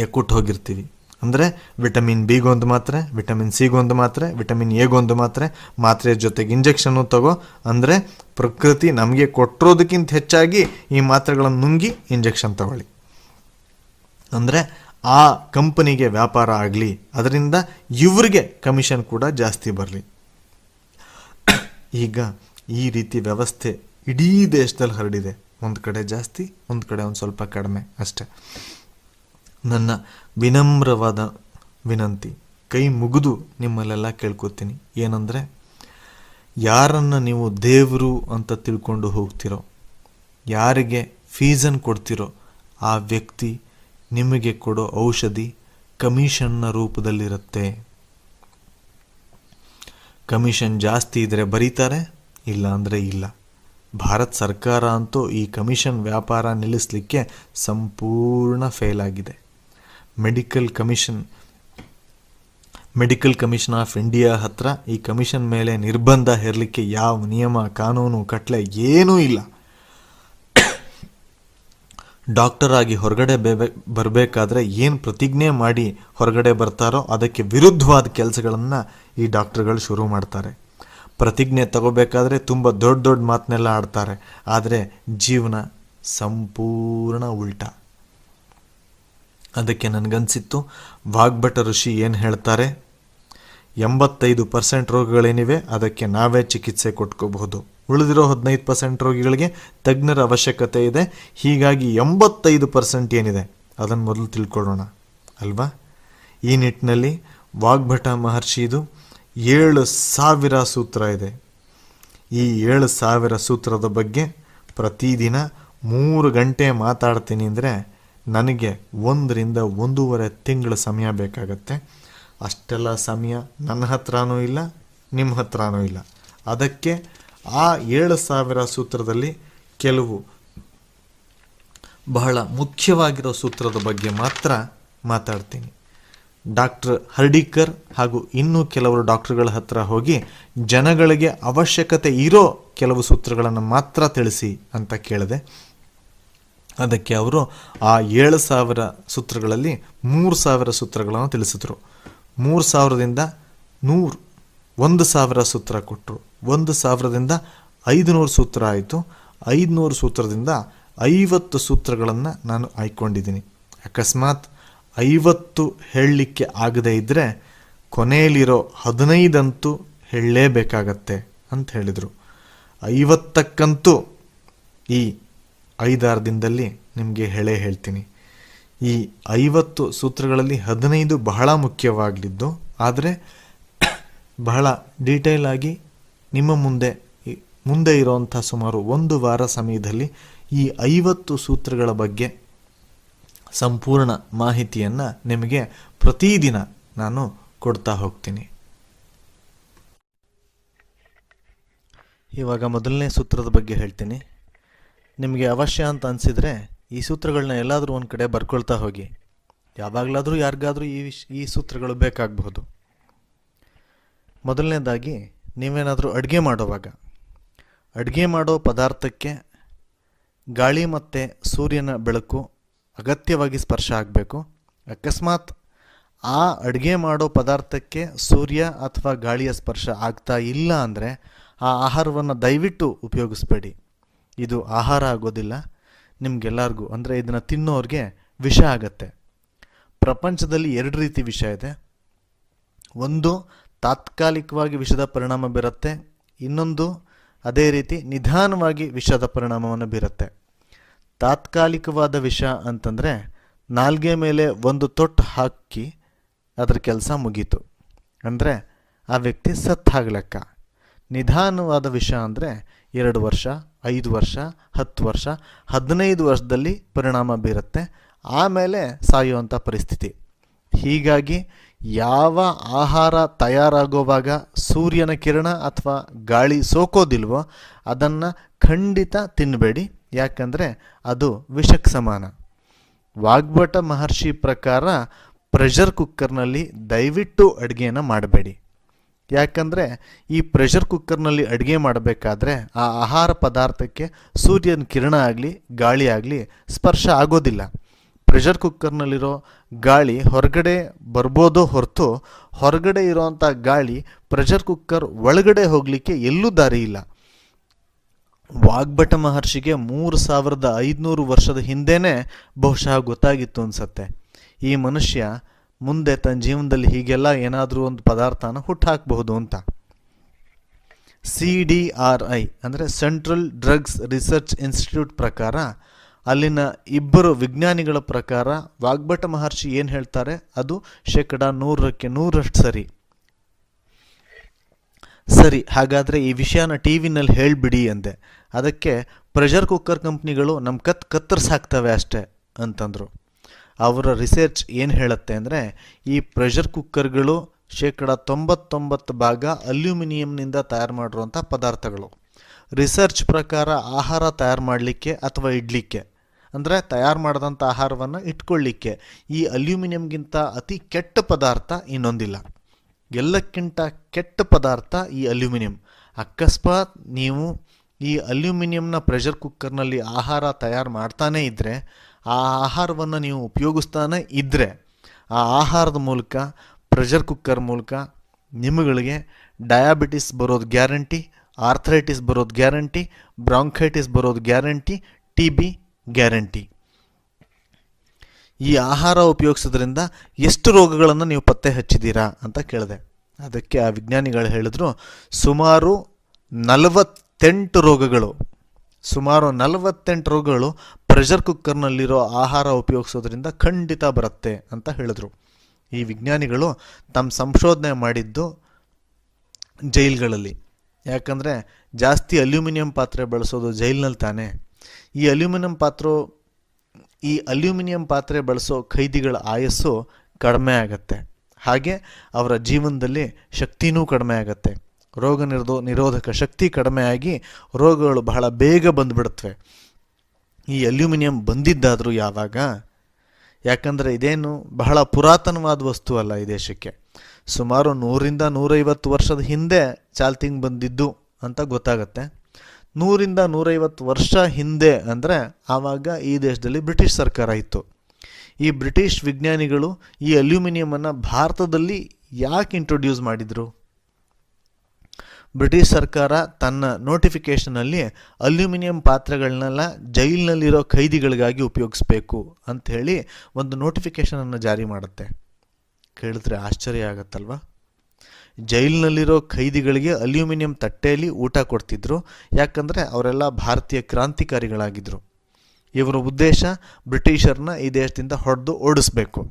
ಎಕ್ಕುಟ್ಟು ಹೋಗಿರ್ತೀವಿ. ಅಂದರೆ ವಿಟಮಿನ್ ಬಿಗೊಂದು ಮಾತ್ರೆ, ವಿಟಮಿನ್ ಸಿಗೊಂದು ಮಾತ್ರೆ, ವಿಟಮಿನ್ ಎಗೊಂದು ಮಾತ್ರೆ, ಮಾತ್ರೆ ಜೊತೆಗೆ ಇಂಜೆಕ್ಷನ್ನು ತಗೋ. ಅಂದರೆ ಪ್ರಕೃತಿ ನಮಗೆ ಕೊಟ್ಟಿರೋದಕ್ಕಿಂತ ಹೆಚ್ಚಾಗಿ ಈ ಮಾತ್ರೆಗಳನ್ನು ನುಂಗಿ ಇಂಜೆಕ್ಷನ್ ತಗೊಳ್ಳಿ. ಅಂದರೆ ಆ ಕಂಪನಿಗೆ ವ್ಯಾಪಾರ ಆಗಲಿ, ಅದರಿಂದ ಇವ್ರಿಗೆ ಕಮಿಷನ್ ಕೂಡ ಜಾಸ್ತಿ ಬರಲಿ. ಈಗ ಈ ರೀತಿ ವ್ಯವಸ್ಥೆ ಇಡೀ ದೇಶದಲ್ಲಿ ಹರಡಿದೆ. ಒಂದು ಕಡೆ ಜಾಸ್ತಿ, ಒಂದು ಕಡೆ ಒಂದು ಸ್ವಲ್ಪ ಕಡಿಮೆ ಅಷ್ಟೆ. ನನ್ನ ವಿನಮ್ರವಾದ ವಿನಂತಿ, ಕೈ ಮುಗಿದು ನಿಮ್ಮಲ್ಲೆಲ್ಲ ಕೇಳ್ಕೊತೀನಿ, ಏನಂದರೆ ಯಾರನ್ನು ನೀವು ದೇವರು ಅಂತ ತಿಳ್ಕೊಂಡು ಹೋಗ್ತಿರೋ, ಯಾರಿಗೆ ಫೀಸನ್ನು ಕೊಡ್ತಿರೋ ಆ ವ್ಯಕ್ತಿ ನಿಮಗೆ ಕೊಡೋ ಔಷಧಿ ಕಮಿಷನ್ನ ರೂಪದಲ್ಲಿರುತ್ತೆ. ಕಮಿಷನ್ ಜಾಸ್ತಿ ಇದ್ದರೆ ಬರೀತಾರೆ, ಇಲ್ಲ ಅಂದರೆ ಇಲ್ಲ. ಭಾರತ ಸರ್ಕಾರ ಅಂತೂ ಈ ಕಮಿಷನ್ ವ್ಯಾಪಾರ ನಿಲ್ಲಿಸಲಿಕ್ಕೆ ಸಂಪೂರ್ಣ ಫೇಲ್ ಆಗಿದೆ. ಮೆಡಿಕಲ್ ಕಮಿಷನ್ ಆಫ್ ಇಂಡಿಯಾ ಹತ್ರ ಈ ಕಮಿಷನ್ ಮೇಲೆ ನಿರ್ಬಂಧ ಹೇರಲಿಕ್ಕೆ ಯಾವ ನಿಯಮ, ಕಾನೂನು, ಕಟ್ಲೆ ಏನೂ ಇಲ್ಲ. ಡಾಕ್ಟರ್ ಆಗಿ ಹೊರಗಡೆ ಬರಬೇಕಾದ್ರೆ ಏನು ಪ್ರತಿಜ್ಞೆ ಮಾಡಿ ಹೊರಗಡೆ ಬರ್ತಾರೋ ಅದಕ್ಕೆ ವಿರುದ್ಧವಾದ ಕೆಲಸಗಳನ್ನು ಈ ಡಾಕ್ಟರ್ಗಳು ಶುರು ಮಾಡ್ತಾರೆ. ಪ್ರತಿಜ್ಞೆ ತಗೋಬೇಕಾದ್ರೆ ತುಂಬ ದೊಡ್ಡ ದೊಡ್ಡ ಮಾತನ್ನೆಲ್ಲ ಆಡ್ತಾರೆ, ಆದರೆ ಜೀವನ ಸಂಪೂರ್ಣ ಉಲ್ಟಾ. ಅದಕ್ಕೆ ನನಗನ್ಸಿತ್ತು, ವಾಗ್ಭಟ ಋಷಿ ಏನು ಹೇಳ್ತಾರೆ, 85% ರೋಗಗಳೇನಿವೆ ಅದಕ್ಕೆ ನಾವೇ ಚಿಕಿತ್ಸೆ ಕೊಟ್ಕೋಬಹುದು, ಉಳಿದಿರೋ 15% ರೋಗಿಗಳಿಗೆ ತಜ್ಞರ ಅವಶ್ಯಕತೆ ಇದೆ. ಹೀಗಾಗಿ 85% ಏನಿದೆ ಅದನ್ನು ಮೊದಲು ತಿಳ್ಕೊಳ್ಳೋಣ ಅಲ್ವಾ. ಈ ನಿಟ್ಟಿನಲ್ಲಿ ವಾಗ್ಭಟ ಮಹರ್ಷಿದು 7,000 ಸೂತ್ರ ಇದೆ. ಈ 7,000 ಸೂತ್ರದ ಬಗ್ಗೆ ಪ್ರತಿದಿನ 3 ಗಂಟೆ ಮಾತಾಡ್ತೀನಿ ಅಂದರೆ ನನಗೆ 1 ರಿಂದ 1.5 ತಿಂಗಳ ಸಮಯ ಬೇಕಾಗತ್ತೆ. ಅಷ್ಟೆಲ್ಲ ಸಮಯ ನನ್ನ ಹತ್ರನೂ ಇಲ್ಲ, ನಿಮ್ಮ ಹತ್ರನೂ ಇಲ್ಲ. ಅದಕ್ಕೆ ಆ 7,000 ಸೂತ್ರದಲ್ಲಿ ಕೆಲವು ಬಹಳ ಮುಖ್ಯವಾಗಿರೋ ಸೂತ್ರದ ಬಗ್ಗೆ ಮಾತ್ರ ಮಾತಾಡ್ತೀನಿ. ಡಾಕ್ಟರ್ ಹರ್ಡಿಕರ್ ಹಾಗೂ ಇನ್ನೂ ಕೆಲವರು ಡಾಕ್ಟರ್ಗಳ ಹತ್ರ ಹೋಗಿ ಜನಗಳಿಗೆ ಅವಶ್ಯಕತೆ ಇರೋ ಕೆಲವು ಸೂತ್ರಗಳನ್ನು ಮಾತ್ರ ತಿಳಿಸಿ ಅಂತ ಕೇಳಿದೆ. ಅದಕ್ಕೆ ಅವರು ಆ 7,000 ಸೂತ್ರಗಳಲ್ಲಿ 3,000 ಸೂತ್ರಗಳನ್ನು ತಿಳಿಸಿದ್ರು. 3,000ದಿಂದ 1,000 ಸೂತ್ರ ಕೊಟ್ಟರು. 1,000ದಿಂದ 500 ಸೂತ್ರ ಆಯಿತು. 500 ಸೂತ್ರದಿಂದ 50 ಸೂತ್ರಗಳನ್ನು ನಾನು ಆಯ್ಕೊಂಡಿದ್ದೀನಿ. ಅಕಸ್ಮಾತ್ 50 ಹೇಳಲಿಕ್ಕೆ ಆಗದೇ ಇದ್ದರೆ ಕೊನೆಯಲ್ಲಿರೋ 15 ಹೇಳಲೇಬೇಕಾಗತ್ತೆ ಅಂತ ಹೇಳಿದರು. 50ಕ್ಕಂತೂ ಈ 5-6 ದಿನದಲ್ಲಿ ನಿಮಗೆ ಹೇಳ್ತೀನಿ. ಈ 50 ಸೂತ್ರಗಳಲ್ಲಿ 15 ಬಹಳ ಮುಖ್ಯವಾಗಲಿದ್ದು, ಆದರೆ ಬಹಳ ಡೀಟೇಲ್ ಆಗಿ ನಿಮ್ಮ ಮುಂದೆ ಇರೋವಂಥ ಸುಮಾರು 1 ವಾರ ಸಮಯದಲ್ಲಿ ಈ 50 ಸೂತ್ರಗಳ ಬಗ್ಗೆ ಸಂಪೂರ್ಣ ಮಾಹಿತಿಯನ್ನು ನಿಮಗೆ ಪ್ರತಿದಿನ ನಾನು ಕೊಡ್ತಾ ಹೋಗ್ತೀನಿ. ಇವಾಗ ಮೊದಲನೇ ಸೂತ್ರದ ಬಗ್ಗೆ ಹೇಳ್ತೀನಿ. ನಿಮಗೆ ಅವಶ್ಯ ಅಂತ ಅನಿಸಿದರೆ ಈ ಸೂತ್ರಗಳನ್ನ ಎಲ್ಲಾದರೂ ಒಂದು ಕಡೆ ಬರ್ಕೊಳ್ತಾ ಹೋಗಿ. ಯಾವಾಗಲಾದರೂ ಯಾರಿಗಾದರೂ ಈ ಸೂತ್ರಗಳು ಬೇಕಾಗಬಹುದು. ಮೊದಲನೇದಾಗಿ, ನೀವೇನಾದರೂ ಅಡುಗೆ ಮಾಡೋ ಪದಾರ್ಥಕ್ಕೆ ಗಾಳಿ ಮತ್ತು ಸೂರ್ಯನ ಬೆಳಕು ಅಗತ್ಯವಾಗಿ ಸ್ಪರ್ಶ ಆಗಬೇಕು. ಅಕಸ್ಮಾತ್ ಆ ಅಡುಗೆ ಮಾಡೋ ಪದಾರ್ಥಕ್ಕೆ ಸೂರ್ಯ ಅಥವಾ ಗಾಳಿಯ ಸ್ಪರ್ಶ ಆಗ್ತಾ ಇಲ್ಲ ಅಂದರೆ ಆ ಆಹಾರವನ್ನು ದಯವಿಟ್ಟು ಉಪಯೋಗಿಸ್ಬೇಡಿ. ಇದು ಆಹಾರ ಆಗೋದಿಲ್ಲ, ನಿಮಗೆಲ್ಲರಿಗೂ ಅಂದರೆ ಇದನ್ನು ತಿನ್ನೋರಿಗೆ ವಿಷ ಆಗತ್ತೆ. ಪ್ರಪಂಚದಲ್ಲಿ 2 ರೀತಿ ವಿಷ ಇದೆ. ಒಂದು ತಾತ್ಕಾಲಿಕವಾಗಿ ವಿಷದ ಪರಿಣಾಮ ಬೀರುತ್ತೆ, ಇನ್ನೊಂದು ಅದೇ ರೀತಿ ನಿಧಾನವಾಗಿ ವಿಷದ ಪರಿಣಾಮವನ್ನು ಬೀರುತ್ತೆ. ತಾತ್ಕಾಲಿಕವಾದ ವಿಷ ಅಂತಂದರೆ ನಾಲ್ಗೆ ಮೇಲೆ ಒಂದು ತೊಟ್ಟು ಹಾಕಿ ಅದರ ಕೆಲಸ ಮುಗೀತು, ಅಂದರೆ ಆ ವ್ಯಕ್ತಿ ಸತ್ತಾಗ್ಲೆಕ್ಕ. ನಿಧಾನವಾದ ವಿಷ ಅಂದರೆ 2 ವರ್ಷ, 5 ವರ್ಷ, 10 ವರ್ಷ, 15 ವರ್ಷದಲ್ಲಿ ಪರಿಣಾಮ ಬೀರುತ್ತೆ, ಆಮೇಲೆ ಸಾಯುವಂಥ ಪರಿಸ್ಥಿತಿ. ಹೀಗಾಗಿ ಯಾವ ಆಹಾರ ತಯಾರಾಗುವಾಗ ಸೂರ್ಯನ ಕಿರಣ ಅಥವಾ ಗಾಳಿ ಸೋಕೋದಿಲ್ವೋ ಅದನ್ನು ಖಂಡಿತ ತಿನ್ನಬೇಡಿ, ಯಾಕಂದರೆ ಅದು ವಿಷಕ್ಕೆ ಸಮಾನ. ವಾಗ್ಭಟ ಮಹರ್ಷಿ ಪ್ರಕಾರ ಪ್ರೆಷರ್ ಕುಕ್ಕರ್ನಲ್ಲಿ ದಯವಿಟ್ಟು ಅಡುಗೆಯನ್ನು ಮಾಡಬೇಡಿ. ಯಾಕಂದರೆ ಈ ಪ್ರೆಷರ್ ಕುಕ್ಕರ್ನಲ್ಲಿ ಅಡುಗೆ ಮಾಡಬೇಕಾದ್ರೆ ಆ ಆಹಾರ ಪದಾರ್ಥಕ್ಕೆ ಸೂರ್ಯನ ಕಿರಣ ಆಗಲಿ ಗಾಳಿ ಆಗಲಿ ಸ್ಪರ್ಶ ಆಗೋದಿಲ್ಲ. ಪ್ರೆಷರ್ ಕುಕ್ಕರ್ನಲ್ಲಿರೋ ಗಾಳಿ ಹೊರಗಡೆ ಬರ್ಬೋದೋ ಹೊರತು ಹೊರಗಡೆ ಇರೋವಂಥ ಗಾಳಿ ಪ್ರೆಷರ್ ಕುಕ್ಕರ್ ಒಳಗಡೆ ಹೋಗಲಿಕ್ಕೆ ಎಲ್ಲೂ ದಾರಿ ಇಲ್ಲ. ವಾಗ್ಭಟ ಮಹರ್ಷಿಗೆ 3,500 ವರ್ಷದ ಹಿಂದೆನೇ ಬಹುಶಃ ಗೊತ್ತಾಗಿತ್ತು ಅನ್ಸತ್ತೆ, ಈ ಮನುಷ್ಯ ಮುಂದೆ ತನ್ನ ಜೀವನದಲ್ಲಿ ಹೀಗೆಲ್ಲ ಏನಾದರೂ ಒಂದು ಪದಾರ್ಥನ ಹುಟ್ಟಾಕಬಹುದು ಅಂತ. CDRI ಅಂದರೆ ಸೆಂಟ್ರಲ್ ಡ್ರಗ್ಸ್ ರಿಸರ್ಚ್ ಇನ್ಸ್ಟಿಟ್ಯೂಟ್ ಪ್ರಕಾರ, ಅಲ್ಲಿನ 2 ವಿಜ್ಞಾನಿಗಳ ಪ್ರಕಾರ ವಾಗ್ಭಟ ಮಹರ್ಷಿ ಏನು ಹೇಳ್ತಾರೆ ಅದು 100% 100% ಸರಿ. ಹಾಗಾದರೆ ಈ ವಿಷಯನ ಟಿವಿನಲ್ಲಿ ಹೇಳಿಬಿಡಿ ಅಂದೆ. ಅದಕ್ಕೆ ಪ್ರೆಷರ್ ಕುಕ್ಕರ್ ಕಂಪ್ನಿಗಳು ನಮ್ಮ ಕತ್ತರಿಸಾಕ್ತವೆ ಅಷ್ಟೇ ಅಂತಂದರು. ಅವರ ರಿಸರ್ಚ್ ಏನು ಹೇಳುತ್ತೆ ಅಂದರೆ, ಈ ಪ್ರೆಷರ್ ಕುಕ್ಕರ್ಗಳು 99% ಅಲ್ಯೂಮಿನಿಯಂನಿಂದ ತಯಾರು ಮಾಡಿರುವಂಥ ಪದಾರ್ಥಗಳು. ರಿಸರ್ಚ್ ಪ್ರಕಾರ ಆಹಾರ ತಯಾರು ಮಾಡಲಿಕ್ಕೆ ಅಥವಾ ಇಡಲಿಕ್ಕೆ, ಅಂದರೆ ತಯಾರು ಮಾಡಿದಂಥ ಆಹಾರವನ್ನು ಇಟ್ಕೊಳ್ಳಿಕ್ಕೆ ಈ ಅಲ್ಯೂಮಿನಿಯಂಗಿಂತ ಅತಿ ಕೆಟ್ಟ ಪದಾರ್ಥ ಇನ್ನೊಂದಿಲ್ಲ. ಎಲ್ಲಕ್ಕಿಂತ ಕೆಟ್ಟ ಪದಾರ್ಥ ಈ ಅಲ್ಯೂಮಿನಿಯಂ. ಅಕಸ್ಮಾತ್ ನೀವು ಈ ಅಲ್ಯೂಮಿನಿಯಂನ ಪ್ರೆಷರ್ ಕುಕ್ಕರ್ನಲ್ಲಿ ಆಹಾರ ತಯಾರು ಮಾಡ್ತಾನೇ ಇದ್ದರೆ, ಆ ಆಹಾರವನ್ನು ನೀವು ಉಪಯೋಗಿಸ್ತಾನೆ ಇದ್ದರೆ, ಆ ಆಹಾರದ ಮೂಲಕ ಪ್ರೆಷರ್ ಕುಕ್ಕರ್ ಮೂಲಕ ನಿಮ್ಮಗಳಿಗೆ ಡಯಾಬಿಟಿಸ್ ಬರೋದು ಗ್ಯಾರಂಟಿ, ಆರ್ಥರೈಟಿಸ್ ಬರೋದು ಗ್ಯಾರಂಟಿ, ಬ್ರಾಂಕೈಟಿಸ್ ಬರೋದು ಗ್ಯಾರಂಟಿ, TB ಗ್ಯಾರಂಟಿ. ಈ ಆಹಾರ ಉಪಯೋಗಿಸೋದ್ರಿಂದ ಎಷ್ಟು ರೋಗಗಳನ್ನು ನೀವು ಪತ್ತೆ ಹಚ್ಚಿದ್ದೀರಾ ಅಂತ ಕೇಳಿದೆ. ಅದಕ್ಕೆ ಆ ವಿಜ್ಞಾನಿಗಳು ಹೇಳಿದ್ರು, ಸುಮಾರು 48 ರೋಗಗಳು ಪ್ರೆಷರ್ ಕುಕ್ಕರ್ನಲ್ಲಿರೋ ಆಹಾರ ಉಪಯೋಗಿಸೋದ್ರಿಂದ ಖಂಡಿತ ಬರುತ್ತೆ ಅಂತ ಹೇಳಿದ್ರು. ಈ ವಿಜ್ಞಾನಿಗಳು ತಮ್ಮ ಸಂಶೋಧನೆ ಮಾಡಿದ್ದು ಜೈಲ್ಗಳಲ್ಲಿ. ಯಾಕಂದರೆ ಜಾಸ್ತಿ ಅಲ್ಯೂಮಿನಿಯಂ ಪಾತ್ರೆ ಬಳಸೋದು ಜೈಲಿನಲ್ಲಿ ತಾನೇ. ಈ ಅಲ್ಯೂಮಿನಿಯಂ ಪಾತ್ರೆ ಬಳಸೋ ಖೈದಿಗಳ ಆಯಸ್ಸು ಕಡಿಮೆ ಆಗತ್ತೆ, ಹಾಗೆ ಅವರ ಜೀವನದಲ್ಲಿ ಶಕ್ತಿನೂ ಕಡಿಮೆ ಆಗತ್ತೆ. ರೋಗ ನಿರೋಧಕ ಶಕ್ತಿ ಕಡಿಮೆ ಆಗಿ ರೋಗಗಳು ಬಹಳ ಬೇಗ ಬಂದುಬಿಡುತ್ತವೆ. ಈ ಅಲ್ಯೂಮಿನಿಯಂ ಬಂದಿದ್ದಾದರೂ ಯಾವಾಗ? ಯಾಕಂದರೆ ಇದೇನು ಬಹಳ ಪುರಾತನವಾದ ವಸ್ತು ಅಲ್ಲ ಈ ದೇಶಕ್ಕೆ. ಸುಮಾರು 100ರಿಂದ 150 ವರ್ಷದ ಹಿಂದೆ ಚಾಲ್ತಿಗೆ ಬಂದಿದ್ದು ಅಂತ ಗೊತ್ತಾಗತ್ತೆ. 100ರಿಂದ 150 ವರ್ಷ ಹಿಂದೆ ಅಂದರೆ ಆವಾಗ ಈ ದೇಶದಲ್ಲಿ ಬ್ರಿಟಿಷ್ ಸರ್ಕಾರ ಇತ್ತು. ಈ ಬ್ರಿಟಿಷ್ ವಿಜ್ಞಾನಿಗಳು ಈ ಅಲ್ಯೂಮಿನಿಯಮನ್ನು ಭಾರತದಲ್ಲಿ ಯಾಕೆ ಇಂಟ್ರೊಡ್ಯೂಸ್ ಮಾಡಿದರು? ಬ್ರಿಟಿಷ್ ಸರ್ಕಾರ ತನ್ನ ನೋಟಿಫಿಕೇಷನಲ್ಲಿ ಅಲ್ಯೂಮಿನಿಯಂ ಪಾತ್ರೆಗಳನ್ನೆಲ್ಲ ಜೈಲಿನಲ್ಲಿರೋ ಖೈದಿಗಳಿಗಾಗಿ ಉಪಯೋಗಿಸ್ಬೇಕು ಅಂಥೇಳಿ ಒಂದು ನೋಟಿಫಿಕೇಷನನ್ನು ಜಾರಿ ಮಾಡುತ್ತೆ. ಕೇಳಿದ್ರೆ ಆಶ್ಚರ್ಯ ಆಗತ್ತಲ್ವ? ಜೈಲಿನಲ್ಲಿರೋ ಖೈದಿಗಳಿಗೆ ಅಲ್ಯೂಮಿನಿಯಂ ತಟ್ಟೆಯಲ್ಲಿ ಊಟ ಕೊಡ್ತಿದ್ರು. ಯಾಕಂದರೆ ಅವರೆಲ್ಲ ಭಾರತೀಯ ಕ್ರಾಂತಿಕಾರಿಗಳಾಗಿದ್ದರು. ಇವರ ಉದ್ದೇಶ ಬ್ರಿಟಿಷರನ್ನ ಈ ದೇಶದಿಂದ ಹೊಡೆದು ಓಡಿಸ್ಬೇಕು.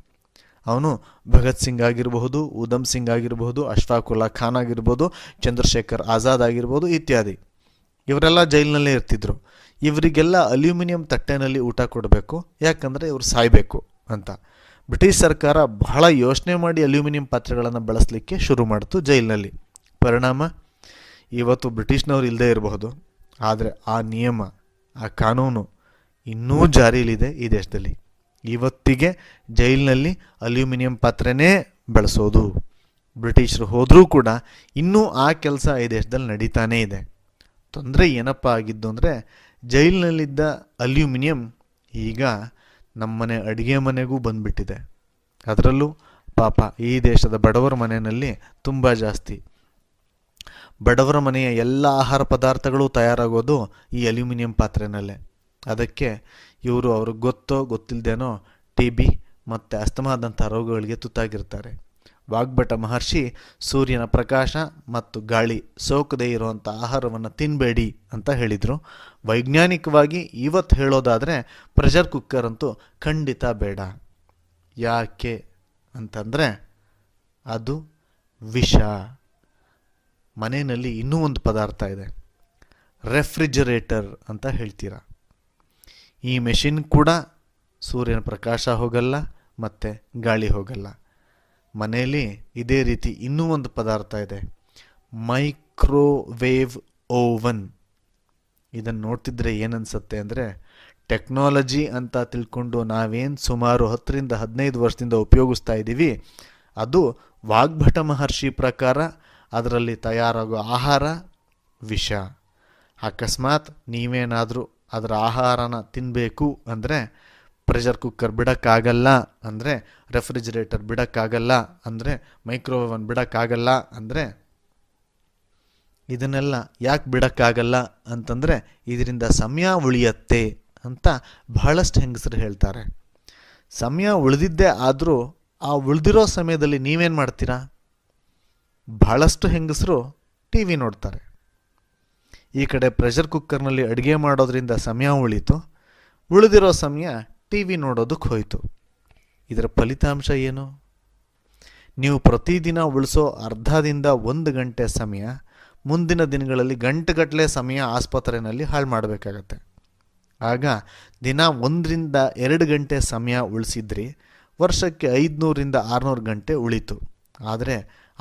ಅವನು ಭಗತ್ ಸಿಂಗ್ ಆಗಿರಬಹುದು, ಉಧಮ್ ಸಿಂಗ್ ಆಗಿರಬಹುದು, ಅಶ್ಫಾಕುಲ್ಲಾ ಖಾನ್ ಆಗಿರ್ಬೋದು, ಚಂದ್ರಶೇಖರ್ ಆಜಾದ್ ಆಗಿರ್ಬೋದು ಇತ್ಯಾದಿ. ಇವರೆಲ್ಲ ಜೈಲಿನಲ್ಲೇ ಇರ್ತಿದ್ರು. ಇವರಿಗೆಲ್ಲ ಅಲ್ಯೂಮಿನಿಯಂ ತಟ್ಟೆನಲ್ಲಿ ಊಟ ಕೊಡಬೇಕು, ಯಾಕಂದರೆ ಇವರು ಸಾಯಬೇಕು ಅಂತ. ಬ್ರಿಟಿಷ್ ಸರ್ಕಾರ ಬಹಳ ಯೋಚನೆ ಮಾಡಿ ಅಲ್ಯೂಮಿನಿಯಂ ಪಾತ್ರೆಗಳನ್ನು ಬಳಸಲಿಕ್ಕೆ ಶುರು ಮಾಡಿತು ಜೈಲಿನಲ್ಲಿ. ಪರಿಣಾಮ ಇವತ್ತು ಬ್ರಿಟಿಷ್ನವ್ರು ಇಲ್ಲದೆ ಇರಬಹುದು, ಆದರೆ ಆ ನಿಯಮ, ಆ ಕಾನೂನು ಇನ್ನೂ ಜಾರಿಯಲ್ಲಿದೆ ಈ ದೇಶದಲ್ಲಿ. ಇವತ್ತಿಗೆ ಜೈಲಿನಲ್ಲಿ ಅಲ್ಯೂಮಿನಿಯಂ ಪಾತ್ರೆನೇ ಬಳಸೋದು. ಬ್ರಿಟಿಷರು ಹೋದರೂ ಕೂಡ ಇನ್ನೂ ಆ ಕೆಲಸ ಈ ದೇಶದಲ್ಲಿ ನಡೀತಾನೇ ಇದೆ. ತೊಂದರೆ ಏನಪ್ಪ ಆಗಿದ್ದು ಅಂದರೆ, ಜೈಲಿನಲ್ಲಿದ್ದ ಅಲ್ಯೂಮಿನಿಯಂ ಈಗ ನಮ್ಮನೆ ಅಡುಗೆ ಮನೆಗೂ ಬಂದುಬಿಟ್ಟಿದೆ. ಅದರಲ್ಲೂ ಪಾಪ ಈ ದೇಶದ ಬಡವರ ಮನೆಯಲ್ಲಿ ತುಂಬ ಜಾಸ್ತಿ. ಬಡವರ ಮನೆಯ ಎಲ್ಲ ಆಹಾರ ಪದಾರ್ಥಗಳು ತಯಾರಾಗೋದು ಈ ಅಲ್ಯೂಮಿನಿಯಂ ಪಾತ್ರೆನಲ್ಲೇ. ಅದಕ್ಕೆ ಇವರು ಅವ್ರಿಗೆ ಗೊತ್ತೋ ಗೊತ್ತಿಲ್ಲದೇನೋ TB ಮತ್ತು ಅಸ್ತಮಾದಂಥ ರೋಗಗಳಿಗೆ ತುತ್ತಾಗಿರ್ತಾರೆ. ವಾಗ್ಭಟ ಮಹರ್ಷಿ ಸೂರ್ಯನ ಪ್ರಕಾಶ ಮತ್ತು ಗಾಳಿ ಸೋಕದೇ ಇರುವಂಥ ಆಹಾರವನ್ನು ತಿನ್ನಬೇಡಿ ಅಂತ ಹೇಳಿದರು. ವೈಜ್ಞಾನಿಕವಾಗಿ ಇವತ್ತು ಹೇಳೋದಾದರೆ ಪ್ರೆಷರ್ ಕುಕ್ಕರ್ ಅಂತೂ ಖಂಡಿತ ಬೇಡ. ಯಾಕೆ ಅಂತಂದರೆ ಅದು ವಿಷ. ಮನೆಯಲ್ಲಿ ಇನ್ನೂ ಒಂದು ಪದಾರ್ಥ ಇದೆ, ರೆಫ್ರಿಜರೇಟರ್ ಅಂತ ಹೇಳ್ತೀರ. ಈ ಮೆಷಿನ್ ಕೂಡ ಸೂರ್ಯನ ಪ್ರಕಾಶ ಹೋಗಲ್ಲ ಮತ್ತು ಗಾಳಿ ಹೋಗಲ್ಲ. ಮನೆಯಲ್ಲಿ ಇದೇ ರೀತಿ ಇನ್ನೂ ಒಂದು ಪದಾರ್ಥ ಇದೆ, ಮೈಕ್ರೋವೇವ್ ಓವನ್. ಇದನ್ನು ನೋಡ್ತಿದ್ರೆ ಏನನ್ಸುತ್ತೆ ಅಂದರೆ, ಟೆಕ್ನಾಲಜಿ ಅಂತ ತಿಳ್ಕೊಂಡು ನಾವೇನು ಸುಮಾರು 10ರಿಂದ 15 ವರ್ಷದಿಂದ ಉಪಯೋಗಿಸ್ತಾ ಇದ್ದೀವಿ, ಅದು ವಾಗ್ಭಟ ಮಹರ್ಷಿ ಪ್ರಕಾರ ಅದರಲ್ಲಿ ತಯಾರಾಗೋ ಆಹಾರ ವಿಷ. ಅಕಸ್ಮಾತ್ ನೀವೇನಾದರೂ ಅದರ ಆಹಾರನ ತಿನ್ನಬೇಕು ಅಂದರೆ ಪ್ರೆಷರ್ ಕುಕ್ಕರ್ ಬಿಡೋಕ್ಕಾಗಲ್ಲ, ಅಂದರೆ ರೆಫ್ರಿಜರೇಟರ್ ಬಿಡೋಕ್ಕಾಗಲ್ಲ, ಅಂದರೆ ಮೈಕ್ರೋವೇವನ್ ಬಿಡೋಕ್ಕಾಗಲ್ಲ. ಅಂದರೆ ಇದನ್ನೆಲ್ಲ ಯಾಕೆ ಬಿಡೋಕ್ಕಾಗಲ್ಲ ಅಂತಂದರೆ ಇದರಿಂದ ಸಮಯ ಉಳಿಯತ್ತೆ ಅಂತ ಬಹಳಷ್ಟು ಹೆಂಗಸರು ಹೇಳ್ತಾರೆ. ಸಮಯ ಉಳಿದಿದ್ದೇ ಆದರೂ ಆ ಉಳಿದಿರೋ ಸಮಯದಲ್ಲಿ ನೀವೇನು ಮಾಡ್ತೀರಾ? ಬಹಳಷ್ಟು ಹೆಂಗಸರು TV ನೋಡ್ತಾರೆ. ಈ ಕಡೆ ಪ್ರೆಷರ್ ಕುಕ್ಕರ್ನಲ್ಲಿ ಅಡುಗೆ ಮಾಡೋದ್ರಿಂದ ಸಮಯ ಉಳೀತು, ಉಳಿದಿರೋ ಸಮಯ TV ನೋಡೋದಕ್ಕೆ ಹೋಯಿತು. ಇದರ ಫಲಿತಾಂಶ ಏನು? ನೀವು ಪ್ರತಿದಿನ ಉಳಿಸೋ ಅರ್ಧದಿಂದ 1 ಗಂಟೆ ಸಮಯ ಮುಂದಿನ ದಿನಗಳಲ್ಲಿ ಗಂಟೆಗಟ್ಟಲೆ ಸಮಯ ಆಸ್ಪತ್ರೆಯಲ್ಲಿ ಹಾಳು ಮಾಡಬೇಕಾಗತ್ತೆ. ಆಗ ದಿನ 1ರಿಂದ 2 ಗಂಟೆ ಸಮಯ ಉಳಿಸಿದ್ರಿ, ವರ್ಷಕ್ಕೆ 500ರಿಂದ 600 ಗಂಟೆ ಉಳಿತು. ಆದರೆ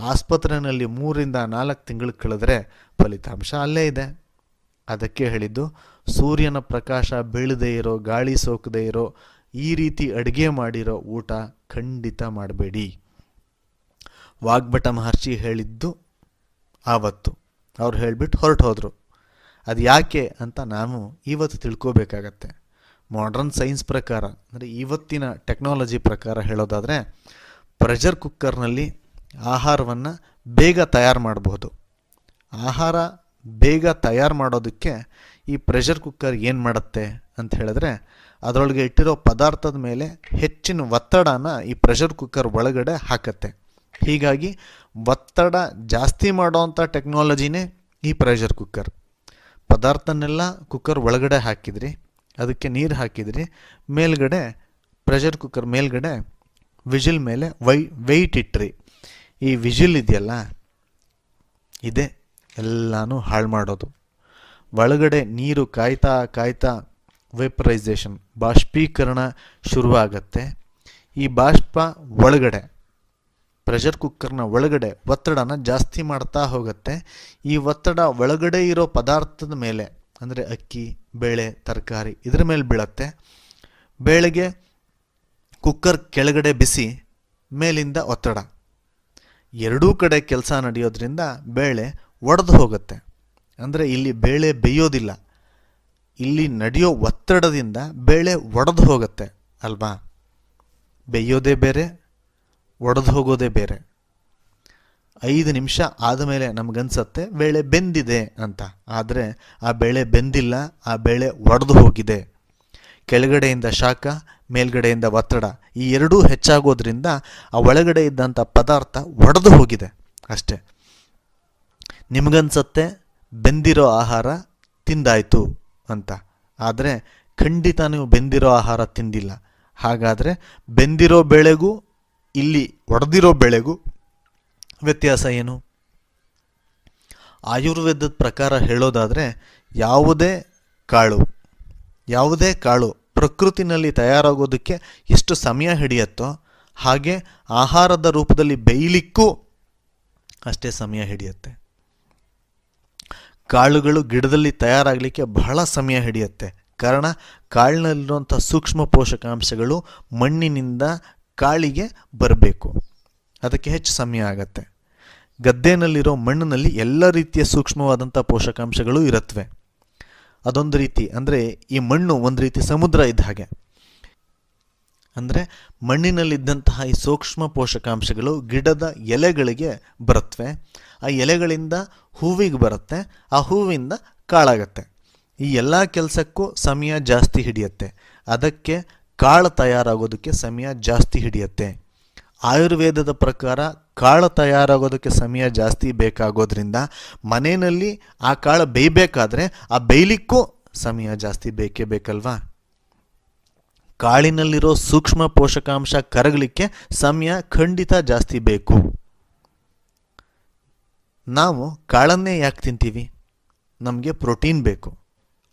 ಆಸ್ಪತ್ರೆಯಲ್ಲಿ 3-4 ತಿಂಗಳು ಕಳೆದ್ರೆ ಫಲಿತಾಂಶ ಅಲ್ಲೇ ಇದೆ. ಅದಕ್ಕೆ ಹೇಳಿದ್ದು, ಸೂರ್ಯನ ಪ್ರಕಾಶ ಬೀಳದೇ ಇರೋ, ಗಾಳಿ ಸೋಕದೇ ಇರೋ, ಈ ರೀತಿ ಅಡುಗೆ ಮಾಡಿರೋ ಊಟ ಖಂಡಿತ ಮಾಡಬೇಡಿ. ವಾಗ್ಭಟ ಮಹರ್ಷಿ ಹೇಳಿದ್ದು ಆವತ್ತು. ಅವ್ರು ಹೇಳಿಬಿಟ್ಟು ಹೊರಟು ಹೋದರು. ಅದು ಯಾಕೆ ಅಂತ ನಾವು ಇವತ್ತು ತಿಳ್ಕೋಬೇಕಾಗತ್ತೆ. ಮಾಡ್ರನ್ ಸೈನ್ಸ್ ಪ್ರಕಾರ, ಅಂದರೆ ಇವತ್ತಿನ ಟೆಕ್ನಾಲಜಿ ಪ್ರಕಾರ ಹೇಳೋದಾದರೆ, ಪ್ರೆಷರ್ ಕುಕ್ಕರ್ನಲ್ಲಿ ಆಹಾರವನ್ನು ಬೇಗ ತಯಾರು ಮಾಡಬಹುದು. ಆಹಾರ ಬೇಗ ತಯಾರು ಮಾಡೋದಕ್ಕೆ ಈ ಪ್ರೆಷರ್ ಕುಕ್ಕರ್ ಏನು ಮಾಡುತ್ತೆ ಅಂತ ಹೇಳಿದ್ರೆ, ಅದರೊಳಗೆ ಇಟ್ಟಿರೋ ಪದಾರ್ಥದ ಮೇಲೆ ಹೆಚ್ಚಿನ ಒತ್ತಡನ ಈ ಪ್ರೆಷರ್ ಕುಕ್ಕರ್ ಒಳಗಡೆ ಹಾಕತ್ತೆ. ಹೀಗಾಗಿ ಒತ್ತಡ ಜಾಸ್ತಿ ಮಾಡೋವಂಥ ಟೆಕ್ನಾಲಜಿನೇ ಈ ಪ್ರೆಷರ್ ಕುಕ್ಕರ್. ಪದಾರ್ಥನೆಲ್ಲ ಕುಕ್ಕರ್ ಒಳಗಡೆ ಹಾಕಿದ್ರಿ, ಅದಕ್ಕೆ ನೀರು ಹಾಕಿದ್ರಿ, ಮೇಲ್ಗಡೆ ಪ್ರೆಷರ್ ಕುಕ್ಕರ್ ಮೇಲ್ಗಡೆ ವಿಜಿಲ್ ಮೇಲೆ ವೆಯ್ಟ್ ಇಟ್ರಿ. ಈ ವಿಜಿಲ್ ಇದೆಯಲ್ಲ, ಇದೇ ಎಲ್ಲನೂ ಹಾಳು ಮಾಡೋದು. ಒಳಗಡೆ ನೀರು ಕಾಯ್ತಾ ಕಾಯ್ತಾ ವೇಪರೈಸೇಷನ್, ಬಾಷ್ಪೀಕರಣ ಶುರುವಾಗತ್ತೆ. ಈ ಬಾಷ್ಪ ಒಳಗಡೆ ಪ್ರೆಷರ್ ಕುಕ್ಕರ್ನ ಒಳಗಡೆ ಒತ್ತಡನ ಜಾಸ್ತಿ ಮಾಡ್ತಾ ಹೋಗುತ್ತೆ. ಈ ಒತ್ತಡ ಒಳಗಡೆ ಇರೋ ಪದಾರ್ಥದ ಮೇಲೆ, ಅಂದರೆ ಅಕ್ಕಿ, ಬೇಳೆ, ತರಕಾರಿ, ಇದರ ಮೇಲೆ ಬೀಳತ್ತೆ. ಬೇಳೆಗೆ ಕುಕ್ಕರ್ ಕೆಳಗಡೆ ಬಿಸಿ, ಮೇಲಿಂದ ಒತ್ತಡ, ಎರಡೂ ಕಡೆ ಕೆಲಸ ನಡೆಯೋದ್ರಿಂದ ಬೇಳೆ ಒಡೆದು ಹೋಗುತ್ತೆ. ಅಂದರೆ ಇಲ್ಲಿ ಬೇಳೆ ಬೇಯೋದಿಲ್ಲ, ಇಲ್ಲಿ ನಡೆಯೋ ಒತ್ತಡದಿಂದ ಬೇಳೆ ಒಡೆದು ಹೋಗುತ್ತೆ ಅಲ್ವಾ. ಬೇಯೋದೇ ಬೇರೆ, ಒಡೆದು ಹೋಗೋದೇ ಬೇರೆ. 5 ನಿಮಿಷ ಆದಮೇಲೆ ನಮಗನ್ಸತ್ತೆ ಬೇಳೆ ಬೆಂದಿದೆ ಅಂತ. ಆದರೆ ಆ ಬೇಳೆ ಬೆಂದಿಲ್ಲ, ಆ ಬೇಳೆ ಒಡೆದು ಹೋಗಿದೆ. ಕೆಳಗಡೆಯಿಂದ ಶಾಖ, ಮೇಲ್ಗಡೆಯಿಂದ ಒತ್ತಡ, ಈ ಎರಡೂ ಹೆಚ್ಚಾಗೋದ್ರಿಂದ ಆ ಒಳಗಡೆ ಇದ್ದಂಥ ಪದಾರ್ಥ ಒಡೆದು ಹೋಗಿದೆ ಅಷ್ಟೆ. ನಿಮಗನ್ಸತ್ತೆ ಬೆಂದಿರೋ ಆಹಾರ ತಿಂದಾಯಿತು ಅಂತ, ಆದರೆ ಖಂಡಿತ ನೀವು ಬೆಂದಿರೋ ಆಹಾರ ತಿಂದಿಲ್ಲ. ಹಾಗಾದರೆ ಬೆಂದಿರೋ ಬೇಳೆಗೂ ಇಲ್ಲಿ ಒಡೆದಿರೋ ಬೇಳೆಗೂ ವ್ಯತ್ಯಾಸ ಏನು? ಆಯುರ್ವೇದದ ಪ್ರಕಾರ ಹೇಳೋದಾದರೆ, ಯಾವುದೇ ಕಾಳು ಪ್ರಕೃತಿನಲ್ಲಿ ತಯಾರಾಗೋದಕ್ಕೆ ಎಷ್ಟು ಸಮಯ ಹಿಡಿಯುತ್ತೋ ಹಾಗೆ ಆಹಾರದ ರೂಪದಲ್ಲಿ ಬೇಯಲಿಕ್ಕೂ ಅಷ್ಟೇ ಸಮಯ ಹಿಡಿಯುತ್ತೆ. ಕಾಳುಗಳು ಗಿಡದಲ್ಲಿ ತಯಾರಾಗಲಿಕ್ಕೆ ಬಹಳ ಸಮಯ ಹಿಡಿಯುತ್ತೆ. ಕಾರಣ, ಕಾಳಿನಲ್ಲಿರುವಂಥ ಸೂಕ್ಷ್ಮ ಪೋಷಕಾಂಶಗಳು ಮಣ್ಣಿನಿಂದ ಕಾಳಿಗೆ ಬರಬೇಕು, ಅದಕ್ಕೆ ಹೆಚ್ಚು ಸಮಯ ಆಗತ್ತೆ. ಗದ್ದೆನಲ್ಲಿರೋ ಮಣ್ಣಿನಲ್ಲಿ ಎಲ್ಲ ರೀತಿಯ ಸೂಕ್ಷ್ಮವಾದಂಥ ಪೋಷಕಾಂಶಗಳು ಇರುತ್ತವೆ. ಅದೊಂದು ರೀತಿ, ಅಂದರೆ ಈ ಮಣ್ಣು ಒಂದು ರೀತಿ ಸಮುದ್ರ ಇದ್ದ ಹಾಗೆ. ಅಂದರೆ ಮಣ್ಣಿನಲ್ಲಿದ್ದಂತಹ ಈ ಸೂಕ್ಷ್ಮ ಪೋಷಕಾಂಶಗಳು ಗಿಡದ ಎಲೆಗಳಿಗೆ ಬರುತ್ತವೆ, ಆ ಎಲೆಗಳಿಂದ ಹೂವಿಗೆ ಬರುತ್ತೆ, ಆ ಹೂವಿಂದ ಕಾಳಾಗತ್ತೆ. ಈ ಎಲ್ಲ ಕೆಲಸಕ್ಕೂ ಸಮಯ ಜಾಸ್ತಿ ಹಿಡಿಯುತ್ತೆ. ಅದಕ್ಕೆ ಕಾಳು ತಯಾರಾಗೋದಕ್ಕೆ ಸಮಯ ಜಾಸ್ತಿ ಹಿಡಿಯುತ್ತೆ. ಆಯುರ್ವೇದದ ಪ್ರಕಾರ ಕಾಳು ತಯಾರಾಗೋದಕ್ಕೆ ಸಮಯ ಜಾಸ್ತಿ ಬೇಕಾಗೋದ್ರಿಂದ ಮನೆಯಲ್ಲಿ ಆ ಕಾಳು ಬೇಯಬೇಕಾದ್ರೆ ಆ ಬೇಯಲಿಕ್ಕೂ ಸಮಯ ಜಾಸ್ತಿ ಬೇಕೇ ಬೇಕಲ್ವಾ. ಕಾಳಿನಲ್ಲಿರೋ ಸೂಕ್ಷ್ಮ ಪೋಷಕಾಂಶ ಕರಗಲಿಕ್ಕೆ ಸಮಯ ಖಂಡಿತ ಜಾಸ್ತಿ ಬೇಕು. ನಾವು ಕಾಳನ್ನೇ ಯಾಕೆ ತಿಂತೀವಿ? ನಮಗೆ ಪ್ರೋಟೀನ್ ಬೇಕು.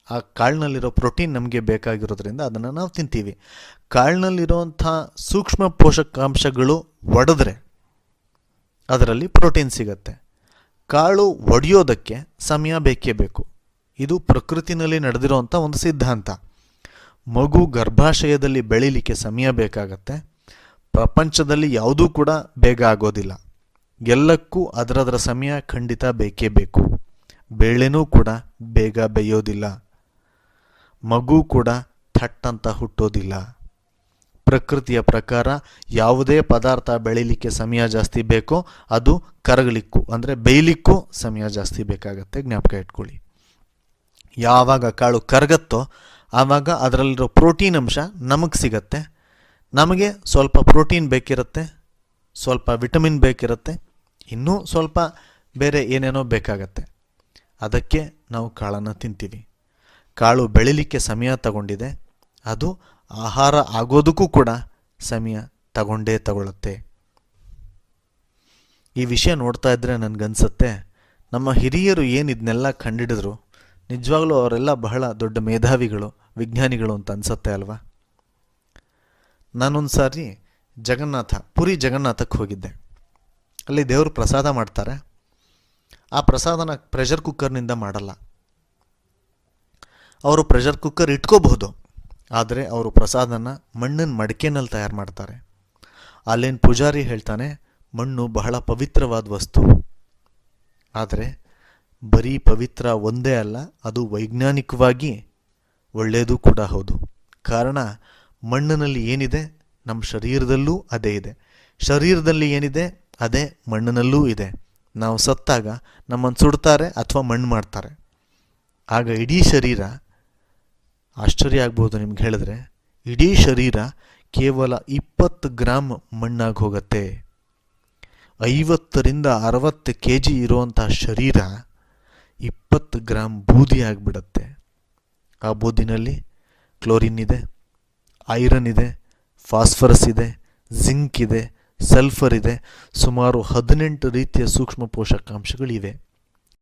ಆ ಕಾಳಿನಲ್ಲಿರೋ ಪ್ರೋಟೀನ್ ನಮಗೆ ಬೇಕಾಗಿರೋದ್ರಿಂದ ಅದನ್ನು ನಾವು ತಿಂತೀವಿ. ಕಾಳಿನಲ್ಲಿರೋಂಥ ಸೂಕ್ಷ್ಮ ಪೋಷಕಾಂಶಗಳು ಒಡೆದ್ರೆ ಅದರಲ್ಲಿ ಪ್ರೋಟೀನ್ ಸಿಗತ್ತೆ. ಕಾಳು ಒಡೆಯೋದಕ್ಕೆ ಸಮಯ ಬೇಕೇ ಬೇಕು. ಇದು ಪ್ರಕೃತಿನಲ್ಲಿ ನಡೆದಿರೋಂಥ ಒಂದು ಸಿದ್ಧಾಂತ. ಮಗು ಗರ್ಭಾಶಯದಲ್ಲಿ ಬೆಳೀಲಿಕ್ಕೆ ಸಮಯ ಬೇಕಾಗತ್ತೆ. ಪ್ರಪಂಚದಲ್ಲಿ ಯಾವುದೂ ಕೂಡ ಬೇಗ ಆಗೋದಿಲ್ಲ. ಎಲ್ಲಕ್ಕೂ ಅದರದರ ಸಮಯ ಖಂಡಿತ ಬೇಕೇ ಬೇಕು. ಬೇಳೆನೂ ಕೂಡ ಬೇಗ ಬೇಯೋದಿಲ್ಲ, ಮಗು ಕೂಡ ಥಟ್ ಅಂತ ಹುಟ್ಟೋದಿಲ್ಲ. ಪ್ರಕೃತಿಯ ಪ್ರಕಾರ ಯಾವುದೇ ಪದಾರ್ಥ ಬೆಳೀಲಿಕ್ಕೆ ಸಮಯ ಜಾಸ್ತಿ ಬೇಕೋ ಅದು ಕರಗಲಿಕ್ಕೂ ಅಂದರೆ ಬೇಯಲಿಕ್ಕೂ ಸಮಯ ಜಾಸ್ತಿ ಬೇಕಾಗತ್ತೆ. ಜ್ಞಾಪಕ ಇಟ್ಕೊಳ್ಳಿ. ಯಾವಾಗ ಕಾಳು ಕರಗತ್ತೋ ಆವಾಗ ಅದರಲ್ಲಿರೋ ಪ್ರೋಟೀನ್ ಅಂಶ ನಮಗೆ ಸಿಗತ್ತೆ. ನಮಗೆ ಸ್ವಲ್ಪ ಪ್ರೋಟೀನ್ ಬೇಕಿರುತ್ತೆ, ಸ್ವಲ್ಪ ವಿಟಮಿನ್ ಬೇಕಿರುತ್ತೆ, ಇನ್ನೂ ಸ್ವಲ್ಪ ಬೇರೆ ಏನೇನೋ ಬೇಕಾಗತ್ತೆ. ಅದಕ್ಕೆ ನಾವು ಕಾಳನ್ನು ತಿಂತೀವಿ. ಕಾಳು ಬೆಳೀಲಿಕ್ಕೆ ಸಮಯ ತಗೊಂಡಿದೆ, ಅದು ಆಹಾರ ಆಗೋದಕ್ಕೂ ಕೂಡ ಸಮಯ ತಗೊಳ್ಳುತ್ತೆ. ಈ ವಿಷಯ ನೋಡ್ತಾ ಇದ್ದರೆ ನನಗನ್ಸುತ್ತೆ, ನಮ್ಮ ಹಿರಿಯರು ಏನು ಇದನ್ನೆಲ್ಲ ಕಂಡಿಡಿದ್ರು, ನಿಜವಾಗ್ಲೂ ಅವರೆಲ್ಲ ಬಹಳ ದೊಡ್ಡ ಮೇಧಾವಿಗಳು, ವಿಜ್ಞಾನಿಗಳು ಅಂತ ಅನ್ಸುತ್ತೆ ಅಲ್ವಾ. ನಾನೊಂದು ಸಾರಿ ಪುರಿ ಜಗನ್ನಾಥಕ್ಕೆ ಹೋಗಿದ್ದೆ. ಅಲ್ಲಿ ದೇವರು ಪ್ರಸಾದ ಮಾಡ್ತಾರೆ. ಆ ಪ್ರಸಾದನ ಪ್ರೆಷರ್ ಕುಕ್ಕರ್ನಿಂದ ಮಾಡಲ್ಲ. ಅವರು ಪ್ರೆಷರ್ ಕುಕ್ಕರ್ ಇಟ್ಕೋಬಹುದು, ಆದರೆ ಅವರು ಪ್ರಸಾದನ ಮಣ್ಣಿನ ಮಡಿಕೆನಲ್ಲಿ ತಯಾರು ಮಾಡ್ತಾರೆ. ಅಲ್ಲೇನು ಪೂಜಾರಿ ಹೇಳ್ತಾನೆ, ಮಣ್ಣು ಬಹಳ ಪವಿತ್ರವಾದ ವಸ್ತು. ಆದರೆ ಬರೀ ಪವಿತ್ರ ಒಂದೇ ಅಲ್ಲ, ಅದು ವೈಜ್ಞಾನಿಕವಾಗಿ ಒಳ್ಳೆಯದು ಕೂಡ ಹೌದು. ಕಾರಣ, ಮಣ್ಣಿನಲ್ಲಿ ಏನಿದೆ ನಮ್ಮ ಶರೀರದಲ್ಲೂ ಅದೇ ಇದೆ. ಶರೀರದಲ್ಲಿ ಏನಿದೆ ಅದೇ ಮಣ್ಣಿನಲ್ಲೂ ಇದೆ. ನಾವು ಸತ್ತಾಗ ನಮ್ಮನ್ನು ಸುಡ್ತಾರೆ ಅಥವಾ ಮಣ್ಣು ಮಾಡ್ತಾರೆ. ಆಗ ಇಡೀ ಶರೀರ, ಆಶ್ಚರ್ಯ ಆಗ್ಬೋದು ನಿಮ್ಗೆ ಹೇಳಿದ್ರೆ, ಇಡೀ ಶರೀರ ಕೇವಲ 20 ಗ್ರಾಮ್ ಮಣ್ಣಾಗಿ ಹೋಗುತ್ತೆ. 50ರಿಂದ 60 kg ಇರುವಂಥ ಶರೀರ 20 ಗ್ರಾಮ್ ಬೂದಿ ಆಗಿಬಿಡತ್ತೆ. ಆ ಬೂದಿನಲ್ಲಿ ಕ್ಲೋರಿನ್ ಇದೆ, ಐರನ್ ಇದೆ, ಫಾಸ್ಫರಸ್ ಇದೆ, ಜಿಂಕ್ ಇದೆ, ಸಲ್ಫರ್ ಇದೆ, ಸುಮಾರು 18 ರೀತಿಯ ಸೂಕ್ಷ್ಮ ಪೋಷಕಾಂಶಗಳಿವೆ.